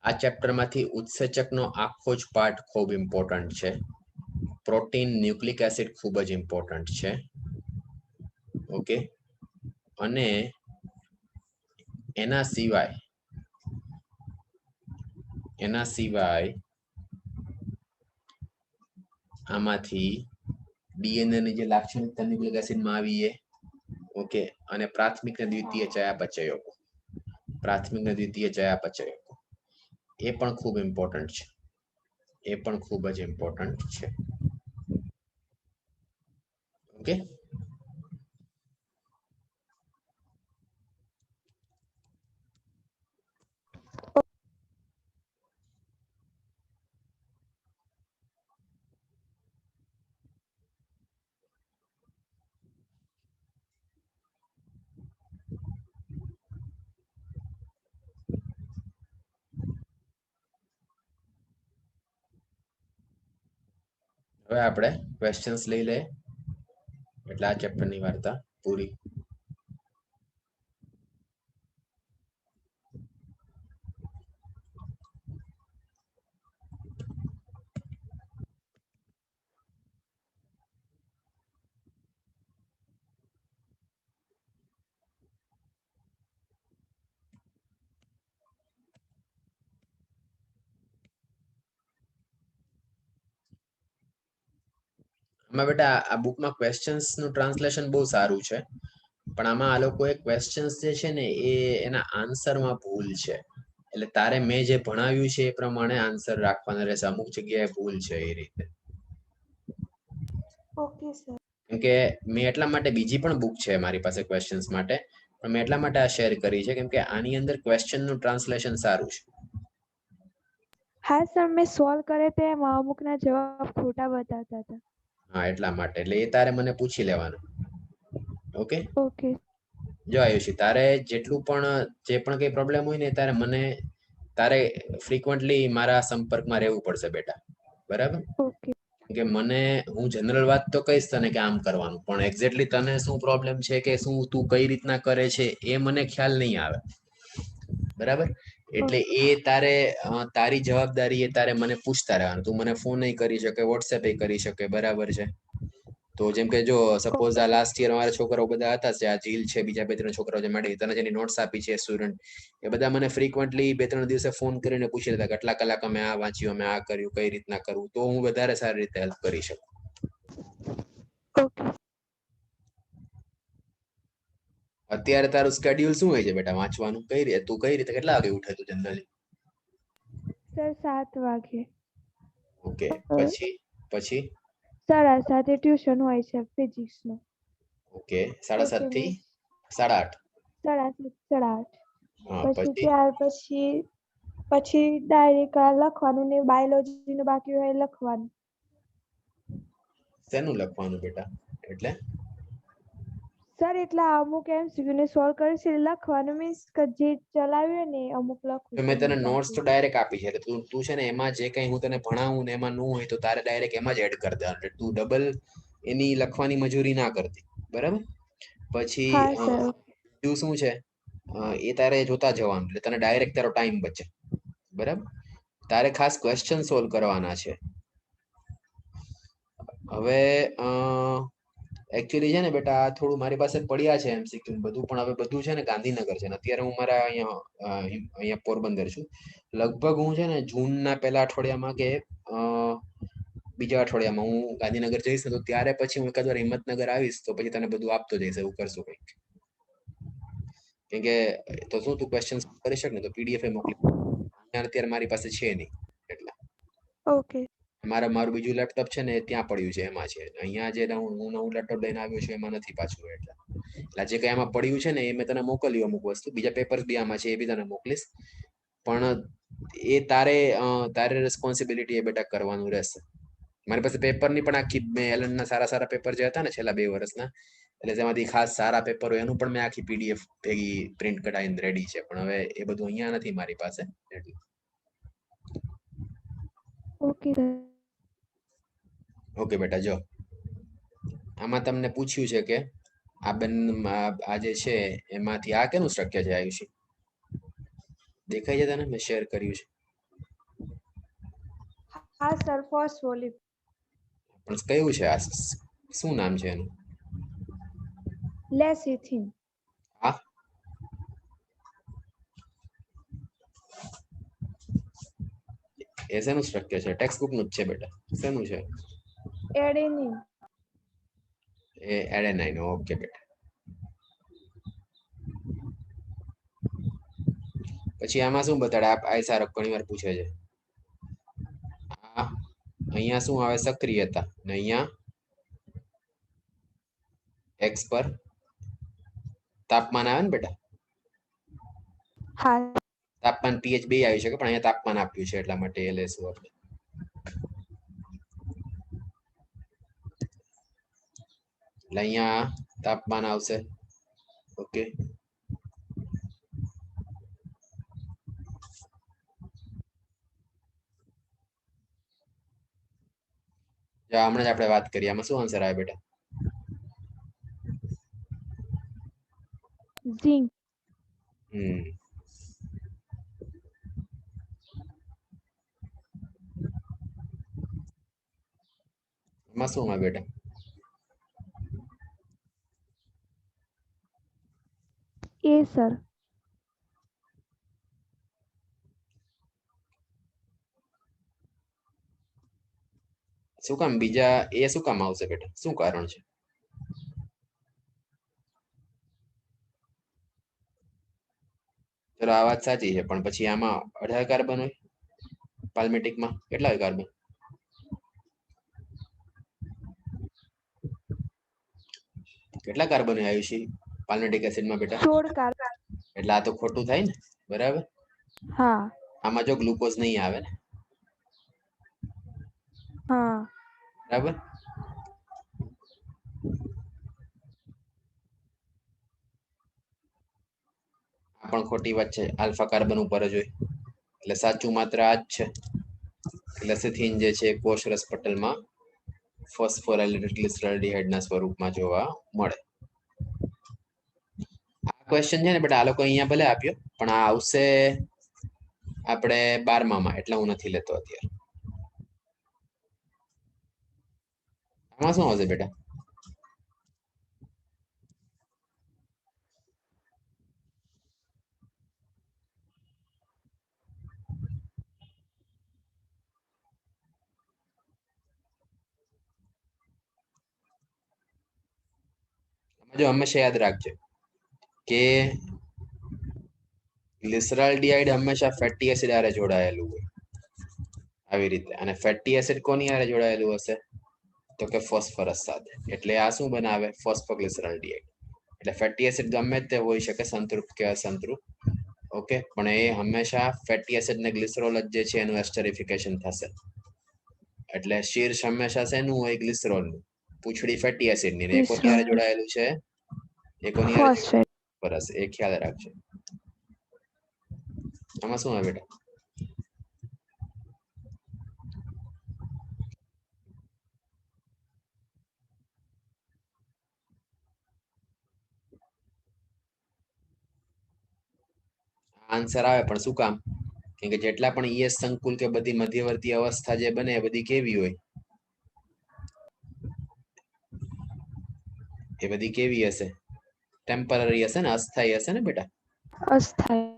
આ ચેપ્ટરમાંથી ઉત્સેચકનો આખો જ પાર્ટ ખૂબ ઇમ્પોર્ટન્ટ છે. પ્રોટીન, ન્યુક્લિક એસિડ ખૂબ જ ઇમ્પોર્ટન્ટ છે. ઓકે, અને એના સિવાય આમાંથી ડીએનએ ની જે લાક્ષણિકતા ન્યુક્લિક એસિડમાં આવી એ ઓકે, અને પ્રાથમિક અને દ્વિતીય ચયાપચયકો, પ્રાથમિક અને દ્વિતીય ચયાપચયકો એ પણ ખૂબ ઇમ્પોર્ટન્ટ છે. એ પણ ખૂબ જ ઇમ્પોર્ટન્ટ છે. ઓકે, હવે આપણે ક્વેશ્ચન્સ લઈ લે એટલે આ ચેપ્ટરની વાર્તા પૂરી. આમાં બેટા આ બુકમાં ક્વેશ્ચન્સ નું ટ્રાન્સલેશન બહુ સારું છે, પણ આમાં આ લોકોએ ક્વેશ્ચન્સ જે છે ને એ એના આન્સરમાં ભૂલ છે. એટલે તારે મેં જે ભણાવ્યું છે એ પ્રમાણે આન્સર રાખવાના રહેશે. અમુક જગ્યાએ ભૂલ છે એ રીતે. Okay sir. કેમ કે મેં એટલા માટે, બીજી પણ બુક છે મારી પાસે ક્વેશ્ચન્સ માટે, પણ મેં એટલા માટે આ શેર કરી છે કેમ કે આની અંદર ક્વેશ્ચન નું ટ્રાન્સલેશન સારું છે. હા સર, મેં સોલ્વ કરે તે એમાં અમુકના જવાબ ખોટા બતાવતા હતા. હા, એટલા માટે. એટલે એ તારે મને પૂછી લેવાનું. Okay, okay. જો આયુષી, તારે જેટલું પણ જે પણ કઈ પ્રોબ્લેમ હોય ને તારે ફ્રીક્વન્ટલી મારા સંપર્કમાં રહેવું પડશે બેટા, બરાબર? ઓકે. કે હું જનરલ વાત તો કહીશ તને કે આમ કરવાનું, પણ એક્ઝેક્ટલી તને શું પ્રોબ્લેમ છે કે શું તું કઈ રીતના કરે છે એ મને ખ્યાલ નહીં આવે, બરાબર? એટલે એ તારી જવાબદારી એ તારે મને પૂછતા રહેવાનું. તું મને ફોન નહીં કરી શકે, વોટ્સએપ કરી શકે, બરાબર છે? તો જેમ કે જો સપોઝ આ લાસ્ટ યર અમારા છોકરાઓ બધા હતા, આ જીલ છે, બીજા 2-3 છોકરાઓ જે મેડમ તને જેની નોટ્સ આપી છે સ્ટુડન્ટ, એ બધા મને ફ્રીક્વન્ટલી 2-3 દિવસે ફોન કરીને પૂછી લેતા કેટલા કલાક અમે આ વાંચ્યું, અમે આ કર્યું, કઈ રીતના કરવું, તો હું વધારે સારી રીતે હેલ્પ કરી શકું. ઓકે. અત્યારે તારું સ્કેડ્યુલ શું હોય છે બેટા વાંચવાનું? તું કઈ રીતે કેટલા વાગે ઉઠે તું જનરલી? સર 7 વાગે. ઓકે, પછી 7:30 ટ્યુશન હોય છે ફિઝિક્સનું. ઓકે, 7:30 થી 8:30. 7:30. હા, પછી ત્યાર પછી ડાયરેક્ટ લખવાનું ને બાયોલોજીનું બાકી હોય લખવાનું. શેનું લખવાનું બેટા? એટલે સર એટલા અમુક MCQ ને સોલ્વ કરી છે લખવાનું, મીન્સ કે જે ચલાવ્યું ને અમુક લખવું. મેં તને નોટ્સ તો ડાયરેક્ટ આપી છે, એટલે તું છે ને એમાં જે કઈ હું તને ભણાવું ને એમાં ન હોય તો તારે ડાયરેક્ટ એમાં જ એડ કરી દેવાનું. એટલે તું ડબલ એની લખવાની મજૂરી ના કરતી, બરાબર? પછી બીજું શું છે એ તારે જોતા જવાનું, એટલે તને ડાયરેક્ટ તારો ટાઈમ બચે, બરાબર? તારે ખાસ ક્વેશ્ચન સોલ્વ કરવાના છે. હવે એકચ્યુઅલી છે ને બેટા થોડું મારી પાસે પડ્યા છે MCQ બધું, પણ હવે બધું છે ને ગાંધીનગર છે ને અત્યારે હું મારા અહીંયા પોરબંદર છું. લગભગ હું છે ને જૂનના પહેલા અઠવાડિયામાં કે બીજા અઠવાડિયામાં હું ગાંધીનગર જઈશ ને તો ત્યારે પછી હું એકાદ વાર હિંમતનગર આવીશ, તો પછી તને બધું આપતો જઈશ. એવું કરશું કંઈક. કેમ કે તો શું તું ક્વેશ્ચન કરી શક ને તો PDF એ મોકલી. અત્યારે મારી પાસે છે નહીં એટલે. ઓકે. મારું બીજું લેપટોપ છે ને ત્યાં પડ્યું છે, એમાં છે. અહીંયા જે હું નવું લેપટોપ લઈને આવ્યો છું એમાં નથી પાછું, એટલે એટલે જે કઈ આમાં પડ્યું છે ને એ મેં તને મોકલ્યું અમુક વસ્તુ, બીજા પેપર્સ બી આમાં છે એ બી તને મોકલીશ, પણ એ તારે રિસ્પોન્સિબિલિટી એ બેટા કરવાનું રહેશે. મારી પાસે પેપરની પણ આખી મેં એલનના સારા સારા પેપર જે હતા ને છેલ્લા 2 વર્ષના, એટલે તેમાંથી ખાસ સારા પેપર હોય એનું પણ મેં આખી પીડીએફ ભેગી પ્રિન્ટ કઢાવીને રેડી છે, પણ હવે એ બધું અહીંયા નથી મારી પાસે. Okay sir. ઓકે બેટા, જો આમાં તમને પૂછ્યું છે કે આ આ જે છે એમાંથી આ કેનું સ્ટ્રક્ચર છે આયુષી? દેખાય છે તને? મેં શેર કર્યું છે. હા સર, ફોસ્ફોલિપ. પણ કયું છે આ? શું નામ છે એનું? લેસિથિન. હા, એ શેનું સ્ટ્રક્ચર છે? ટેક્સ્ટ બુક નું જ છે બેટા. શેનું છે? એડેનિન. એ એડેનાઇન. ઓકે બેટા. પછી આમાં શું બતાડે? આ સારો ઘણી વાર પૂછે છે. અહીંયા શું આવે? સક્રિયતા. ને અહીંયા એક્સ પર તાપમાન આવે ને બેટા? હા. તાપમાન pH 2 આવી શકે, પણ અહીંયા તાપમાન આપ્યું છે એટલા માટે એ લેશું આપણે. એટલે અહીંયા તાપમાન આવશે. ઓકે, હમણાં જ આપણે વાત કરીએ. આમાં શું આન્સર આવે બેટા? ઝિંક. એમાં શું આવે બેટા? એ સર. શું કામ બીજા એ શું કામ આવશે બેટા? શું કારણ છે? ચલો આ વાત સાચી છે, પણ પછી આમાં 18 કાર્બન હોય. પાલ્મેટિકમાં કેટલા હોય કાર્બન? કેટલા કાર્બન હોય આયુષી પાલ્મેટિક એસિડમાં બેટા? 16 કાર્બન. એટલે આ તો ખોટું થાય ને, બરાબર? હા. આમાં જો ગ્લુકોઝ નહીં આવે ને, હા. બરાબર? આ પણ ખોટી વાત છે. આલ્ફા કાર્બન ઉપર જ હોય. એટલે સાચું માત્ર આ જ છે. લેસિથિન જે છે કોષરસ પટલમાં ફોસ્ફોરાયલેટેડ ગ્લિસરોલ્ડિહાઇડના સ્વરૂપમાં જોવા મળે. આ ક્વેશ્ચન છે ને બેટા, આ લોકો અહીંયા ભલે આપ્યો, પણ આ આવશે આપણે 12માં, એટલે હું નથી લેતો અત્યારે. આમાં શું આવશે બેટા? જો હંમેશા યાદ રાખજો કે ગ્લિસરાલ્ડિહાઇડ હંમેશા ફેટી એસિડ હારે જોડાયેલું હોય આવી રીતે, અને ફેટી એસિડ કોની હારે જોડાયેલું હશે? તો કે ફોસ્ફરસ સાથે. એટલે આ શું બનાવે? ફોસ્ફોગ્લિસરાલ્ડિહાઇડ. એટલે ફેટી એસિડ ગમે તે હોઈ શકે, સંતૃપ્ત કે અસંતૃપ્ત. ઓકે, પણ એ હંમેશા ફેટી એસિડ ને ગ્લિસરોલ જ જે છે એનું એસ્ટરિફિકેશન થશે. એટલે શીર્ષ હંમેશા શેનું હોય? ગ્લિસરોલનું. પૂંછડી ફેટી એસિડ ની. એ કોની હારે જોડાયેલું છે? એ કોની હારે જોડાયેલું? ફોસ્ફરસ. એ ખ્યાલ રાખજો. આમાં શું આવે બેટા? આન્સર આવે, પણ શું કામ? કેમ કે જેટલા પણ ઈએસ સંકુલ કે બધી મધ્યવર્તી અવસ્થા જે બને એ બધી કેવી હોય? એ બધી કેવી હશે? ટેમ્પરરી હશે ને, અસ્થાયી હશે ને બેટા? અસ્થાયી.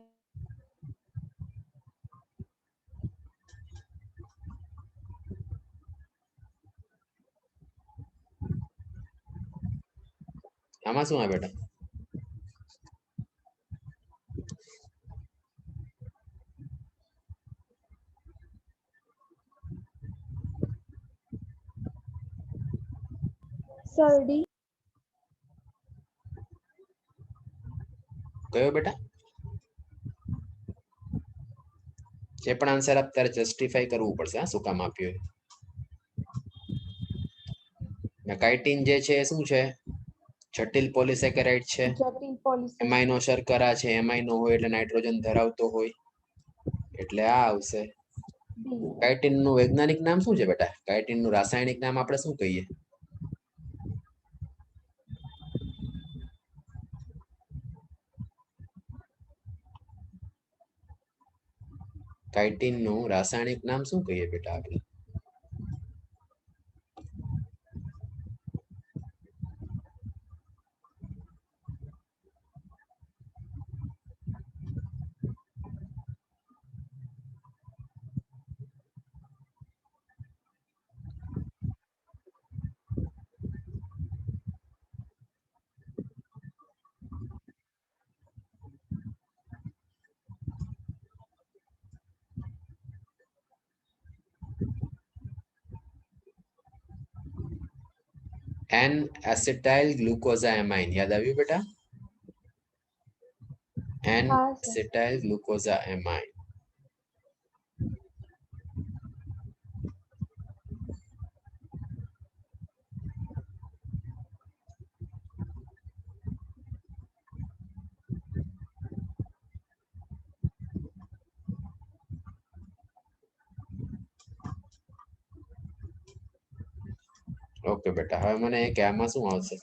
આમાં શું આવે બેટા? સરડી. કયો બેટા? જે પણ આન્સર આપ ત્યારે જસ્ટિફાઈ કરવું પડશે, હા, શું કામ આપ્યું. કાઇટિન જે છે શું છે? જટિલ પોલિસેકેરાઇડ છે. જટિલ પોલિસી એમાઇનો શર્કરા છે, એમાઇનો હોય એટલે નાઇટ્રોજન ધરાવતો હોય, એટલે આ આવશે. કાઇટિન નું વૈજ્ઞાનિક નામ શું છે બેટા? કાઇટિન નું રાસાયણિક નામ આપણે શું કહીએ? કાઇટિન નું રાસાયણિક નામ શું કહીએ બેટા આપણે? એન એસિટાઇલ ગ્લુકોઝામાઇન યાદ આવ્યું બેટા? એન હા સર એસિટાઇલ ગ્લુકોઝામાઇન. ઓકે બેટા, હવે મને કે આમાં શું આવશે?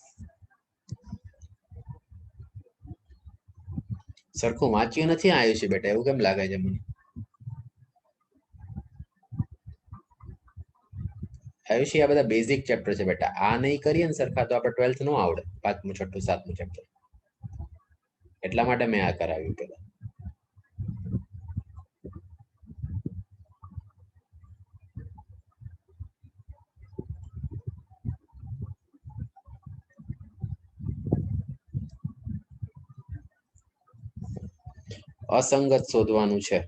સરખું વાંચ્યું નથી આવ્યું છે બેટા, એવું કેમ લાગે છે મને? આયુષી, આ બધા બેઝિક ચેપ્ટર છે બેટા, આ નહીં કરીએ ને સરખા તો આપણે 12th નો આવડે, 5મું 6ઠું 7મું ચેપ્ટર. એટલા માટે મેં આ કરાવ્યું પેલા. અસંગત શોધવાનું છે.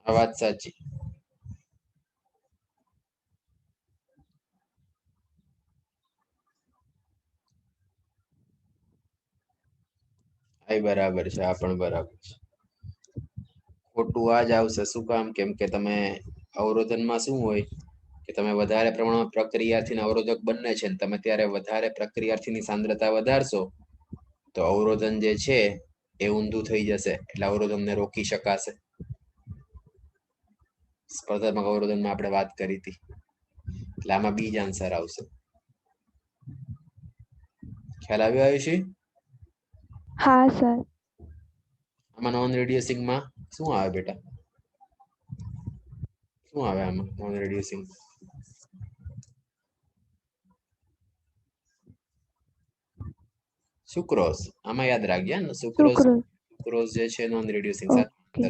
આ વાત સાચી. આ બરાબર છે, આ પણ બરાબર છે. ખોટું આ જ આવશે, શું કામ? કેમ કે તમે અવરોધનમાં શું હોય કે તમે વધારે પ્રમાણમાં પ્રક્રિયાર્થી અને અવરોધક બંને છે, તમે ત્યારે વધારે પ્રક્રિયાર્થીની સાંદ્રતા વધારશો તો અવરોધન જે છે એ ઊંધું થઈ જશે, એટલે અવરોધનને રોકી શકાશે. સ્પર્ધાત્મક અવરોધનમાં આપણે વાત કરી હતી, એટલે આમાં બી જ આન્સર આવશે. ખ્યાલ આવ્યો આયુષી? હા સર આમાં નોન રિડ્યુસિંગમાં શું આવે બેટા? શું આવે આમાં નોન રિડ્યુસિંગ? સુક્રોઝ. આમાં યાદ રાખજે ને, સુક્રોઝ સુક્રોઝ જે છે નોન રિડ્યુસિંગ સાથે. ઓકે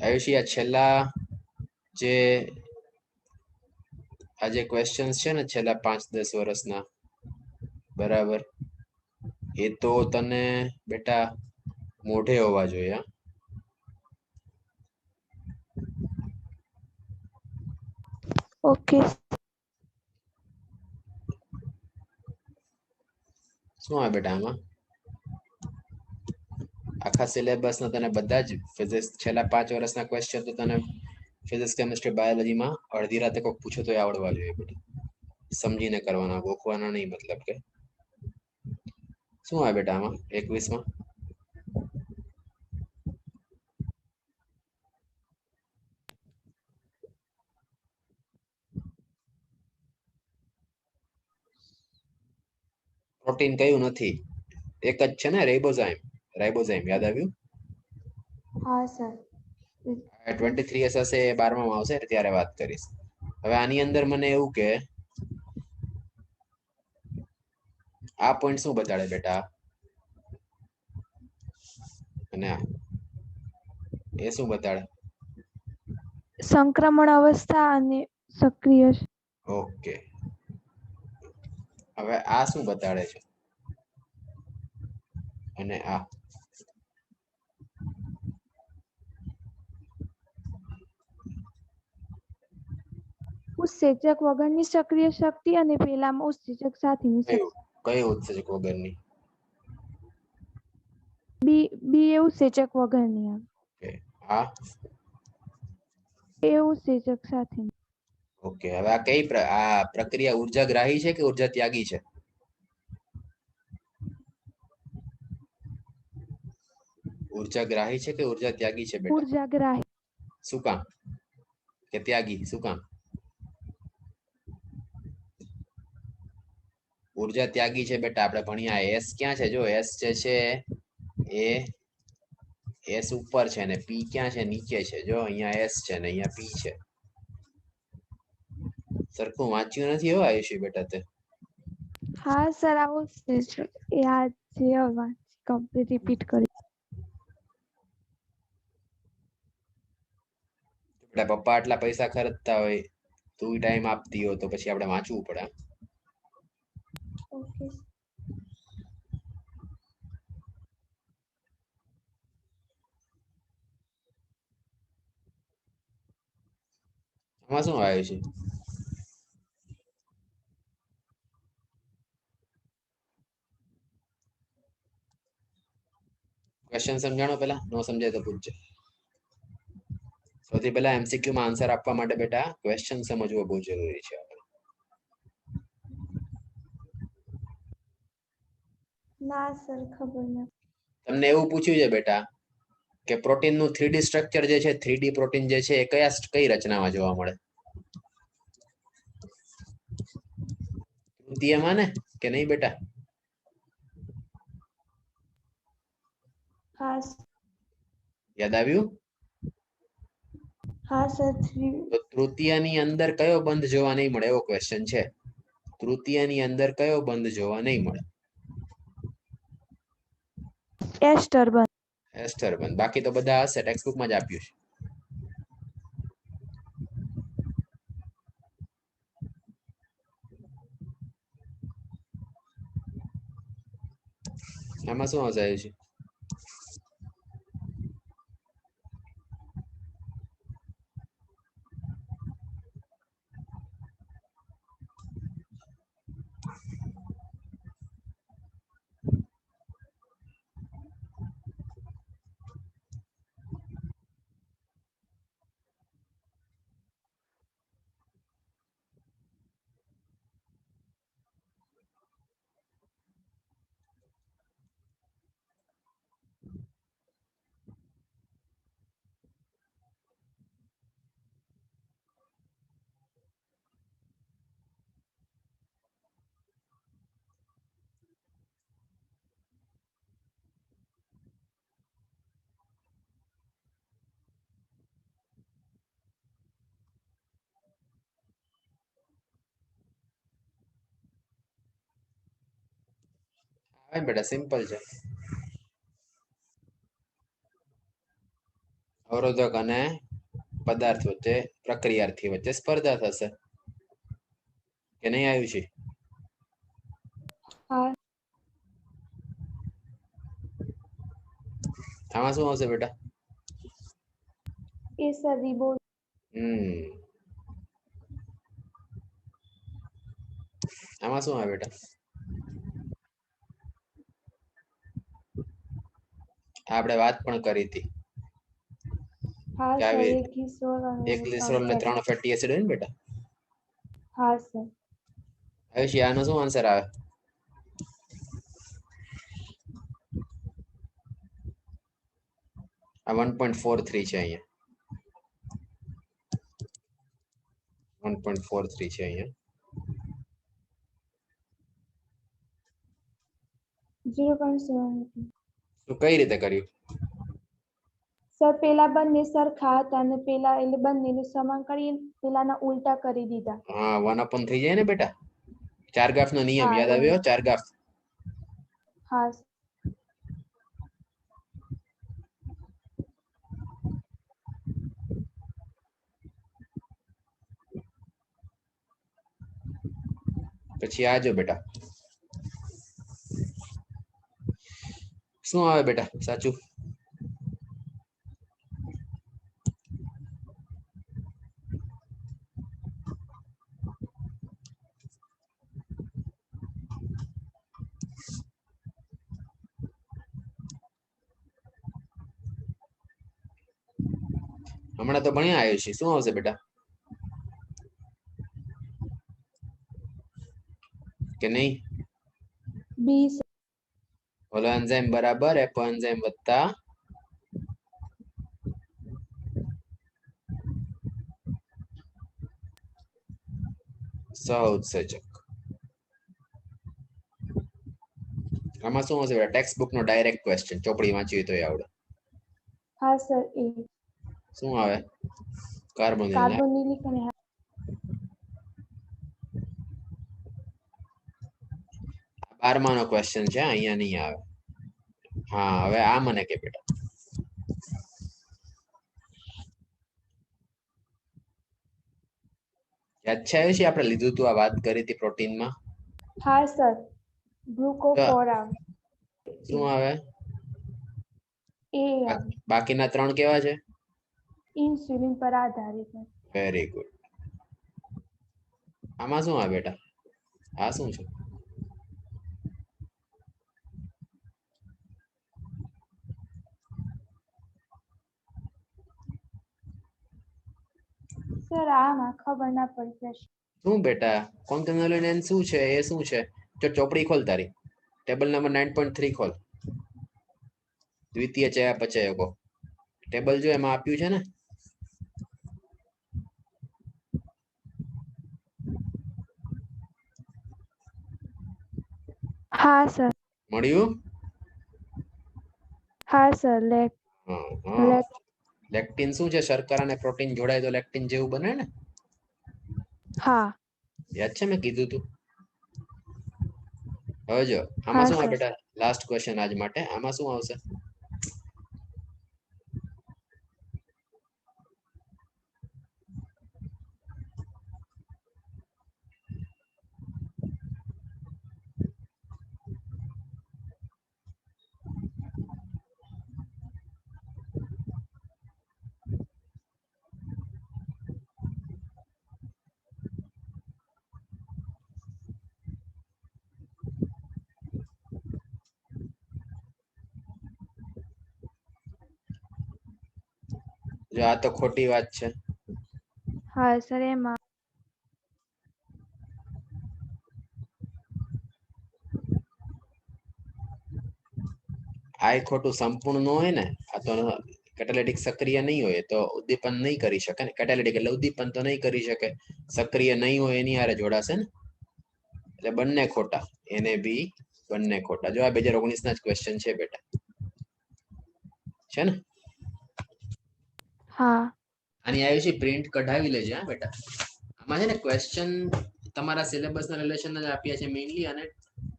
આયુષી, આ છેલ્લા જે આ જે ક્વેશ્ચન્સ છે ને છેલ્લા 5-10 વર્ષના, બરાબર, એ તો તને બેટા મોઢે હોવા જોઈએ. ઓકે શું આવે બેટા આમાં? આખા સિલેબસ ના તને બધા જ ફિઝિક્સ છેલ્લા 5 વર્ષના ક્વેશ્ચન તો તને ફિઝિક્સ, કેમિસ્ટ્રી, બાયોલોજીમાં અડધી રાતે કોઈક પૂછો તો આવડવા જોઈએ બેટા. સમજીને કરવાના, ગોખવાના નહીં. મતલબ કે શું આવે બેટા આમાં 21માં? પ્રોટીન કયું નથી? એક જ છે ને, રાઇબોઝાઇમ. રાઇબોઝાઇમ યાદ આવ્યું? હા સર 23S હશે, 12માં આવશે ત્યારે વાત કરીશ. હવે આની અંદર મને એવું કે આ પોઈન્ટ શું બતાડે બેટા? અને એ શું બતાડે? સંક્રમણ અવસ્થા અને સક્રિય. ઓકે, હવે આ શું બતાડે છે અને આ ઉત્સેચક વગરની સક્રિય શક્તિ અને પેલામાં ઉત્સેચક સાથેની શક્તિ. કઈ ઉત્સેચક વગરની? બી એ ઉત્સેચક વગરની. ઓકે, આ એ ઉત્સેચક સાથેની. ઓકે, હવે આ કઈ આ પ્રક્રિયા ઉર્જાગ્રાહી છે કે ઉર્જા ત્યાગી છે? ઉર્જાગ્રાહી છે કે ઉર્જા ત્યાગી છે બેટા? ઉર્જાગ્રાહી. શું કામ? કે ત્યાગી? શું કામ? ઉર્જા ત્યાગી છે બેટા. આપણે ભણ્યા એસ ક્યાં છે? જો એસ જે છે એ એસ ઉપર છે ને પી ક્યાં છે? નીચે છે. જો અહીંયા એસ છે ને અહીંયા પી છે. સરખું વાંચ્યું નથી હો આયુષી બેટા તે. હા સર, આ ઉત્સેચક યાદ છે. હવે કમ્પ્લીટ રિપીટ કરી. બેટા પપ્પા આટલા પૈસા ખર્ચતા હોય, તું ટાઈમ આપતી હો, તો પછી આપણે વાંચવું પડે. ઓકે. આમાં શું આવ્યું છે? ક્વેશ્ચન સમજાણો પેલા, નો સમજાય તો પૂછજો. સૌથી પહેલા એમસીક્યુ માં આન્સર આપવા માટે બેટા ક્વેશ્ચન સમજવો બહુ જરૂરી છે. ના સર, ખબર નથી. તમને એવું પૂછ્યું છે બેટા કે પ્રોટીન નું 3D સ્ટ્રક્ચર જે છે, 3D પ્રોટીન જે છે એ કઈ રચનામાં જોવા મળે? તૃતીયમાં ને કે નહીં બેટા? હા. યાદ આવ્યું? હા સર. તો તૃતીયની અંદર કયો બંધ જોવા નહીં મળે એવો ક્વેશ્ચન છે. તૃતીયની અંદર કયો બંધ જોવા નહીં મળે? એસ્ટર બંધ. એસ્ટર બંધ. બાકી તો બધા હશે, ટેક્સ્ટ બુકમાં જ આપ્યું છે. આમાં શું હશે છે? હા બેટા, સિમ્પલ છે. અવરોધક અને પદાર્થ વચ્ચે, પ્રક્રિયાર્થી વચ્ચે સ્પર્ધા થશે કે નહીં આવ્યું છે? હા. આમાં શું હશે બેટા? એ સર રિબોલ. આમાં શું આવે બેટા? આપણે વાત પણ કરી હતી. હા સર, એક એક ગ્લિસરોલ ને 3 ફેટી એસિડ હોય ને બેટા? હા સર. આયુષી, આનો શું આન્સર આવે? આ 1.43 છે. અહીંયા 1.43 છે. અહીંયા 0.7. તો કઈ રીતે કર્યું? સર, પેલા બંને સરખા હતા અને પેલા એટલે બંનેને સમાન કરી પેલાના ઉલટા કરી દીધા. હા, 1 થઈ જાય ને બેટા. ચારગાફ નો નિયમ યાદ આવ્યો? ચારગાફ. હા. પછી આજો બેટા શું આવે બેટા સાચું? હમણાં તો ભણ્યા આવ્યો છે, શું આવશે બેટા? કે નહીં? બી ઓલો એન્ઝાઇમ બરાબર એપો એન્ઝાઇમ વત્તા સહઉત્સેચક. આમાં શું હશે બેટા? ટેક્સ્ટ બુક નો ડાયરેક્ટ ક્વેશ્ચન, ચોપડી વાંચી તો આવડે. હા સર એ શું આવે? કાર્બોનિલ. કાર્બોનિલિક અને 12મા નો ક્વેશ્ચન છે, અહીંયા નહીં આવે. હા હવે આ મને કે બેટા યાદ છે આવ્યું છે આપણે લીધું તું, આ વાત કરી હતી પ્રોટીનમાં? હા સર ગ્લુકોફોર આવે. શું આવે? એ આવે. બાકીના 3 કેવા છે? ઇન્સ્યુલિન પર આધારિત. Very good. આમાં શું આવે બેટા? આ શું છે? સર આમાં ખબર ના પડી. શું બેટા કોન્કેનાલોઇડ શું છે? એ શું છે? જો ચોપડી ખોલ તારી, ટેબલ નંબર 9.3 ખોલ. દ્વિતીય ચયાપચયકો ટેબલ જો એમાં આપ્યું છે ને. હા સર. મળ્યું? હા સર. લેક્ટિન શું છે? શર્કરા અને પ્રોટીન જોડાય તો લેક્ટિન જેવું બને ને? હા યાદ છે મેં કીધું તું? હવે જો આમાં શું આવે બેટા? લાસ્ટ ક્વેશ્ચન આજ માટે. આમાં શું આવશે? જો આ તો ખોટી વાત છે. હા સર એમાં આ ખોટું સંપૂર્ણ ન હોય ને. આ તો કેટાલિટિક સક્રિય નહીં હોય તો ઉદ્દીપન નહીં કરી શકે ને. કેટાલિટિક એટલે ઉદ્દીપન તો નહીં કરી શકે. સક્રિય નહીં હોય એની હારે જોડાશે ને, એટલે બંને ખોટા. એને બી બંને ખોટા. જો આ 2019 ના જ ક્વેશ્ચન છે બેટા, છે ને? હા આની આવી છે પ્રિન્ટ કઢાવી લેજે હા બેટા. આમાં છે ને ક્વેશ્ચન તમારા સિલેબસ ના રિલેશન જ આપ્યા છે મેઇનલી, અને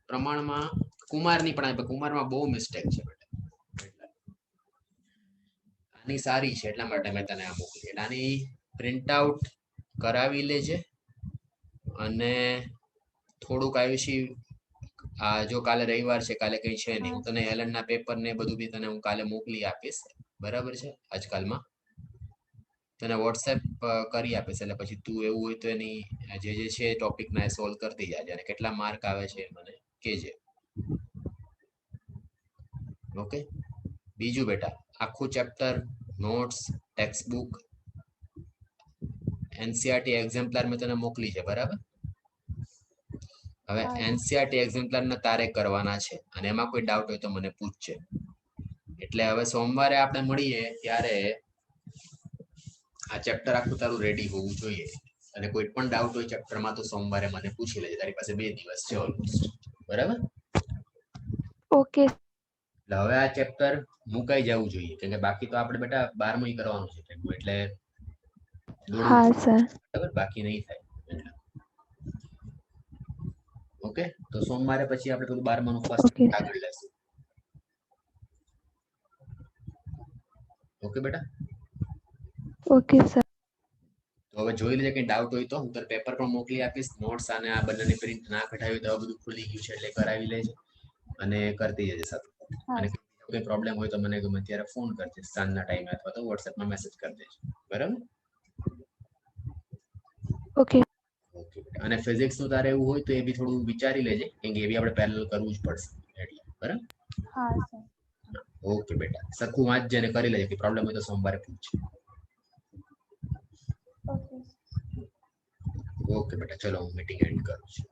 પ્રમાણમાં કુમારની પણ આપે. કુમારમાં બહુ મિસ્ટેક છે બેટા. આની સારી છે એટલા માટે મેં તને આ મોકલી. આની પ્રિન્ટ આઉટ કરાવી લેજે. અને થોડુંક આવ્યું છે આ, જો કાલે રવિવાર છે, કાલે કઈ છે નહીં, હું તને એલન ના પેપર ને બધું બી તને હું કાલે મોકલી આપીશ, બરાબર છે? આજકાલમાં તને વોટ્સએપ કરી આપીશ, એટલે પછી તું એવું હોય તો એની જે છે ટોપિક ના એ સોલ્વ કરતી જાય, અને કેટલા માર્ક આવે છે મને કેજે. ઓકે. બીજું બેટા, આખું chapter, notes, textbook, NCERT exemplar મેં તને મોકલી છે, બરાબર? હવે એનસીઆરટી એક્ઝામ્પલર ના તારે કરવાના છે, અને એમાં કોઈ ડાઉટ હોય તો મને પૂછજે. એટલે હવે સોમવારે આપણે મળીએ ત્યારે આ ચેપ્ટર આખું તારું રેડી હોવું જોઈએ. અને કોઈ પણ ડાઉટ હોય ચેપ્ટરમાં તો સોમવારે મને પૂછી લેજે. તારી પાસે 2 દિવસ છે ઓલમોસ્ટ, બરાબર? ઓકે. એટલે હવે આ ચેપ્ટર મુકાઈ જવું જોઈએ, કેમ કે બાકી તો આપણે બેટા 12મું કરવાનું છે, એટલે હા સર. બરાબર, બાકી નહીં થાય. ઓકે, તો સોમવારે પછી આપણે પેલું 12માનું ફર્સ્ટ આગળ લેશું. ઓકે બેટા? Okay sir. તો હવે હવે જોઈ લેજે કઈ ડાઉટ હોય તો હું તને પેપર પણ મોકલી આપીશ, નોટ્સ અને આ બંનેની પ્રિન્ટ ના કઢાવી તો બધું ખુલી ગયું છે એટલે કરાવી લેજે અને કરતી જજે સાથે. હા અને કોઈ પ્રોબ્લેમ હોય તો મને ગમે ત્યારે ફોન કરજે સાંજના ટાઈમે અથવા તો વોટ્સએપમાં મેસેજ કરી દેજે. બરાબર? ઓકે. ઓકે. અને ફિઝિક્સ નું તારે એવું હોય તો એ બી થોડું વિચારી લેજે કેમ કે એ બી આપણે પેરેલલ કરવું જ પડશે એટલે. બરાબર? હા સર. ઓકે બેટા, સરખું વાંચજે અને કરી લેજે, કે પ્રોબ્લેમ હોય તો સોમવારે પૂછજે. ઓકે. ઓકે બેટા, ચલો હું મીટિંગ એન્ડ કરું છું.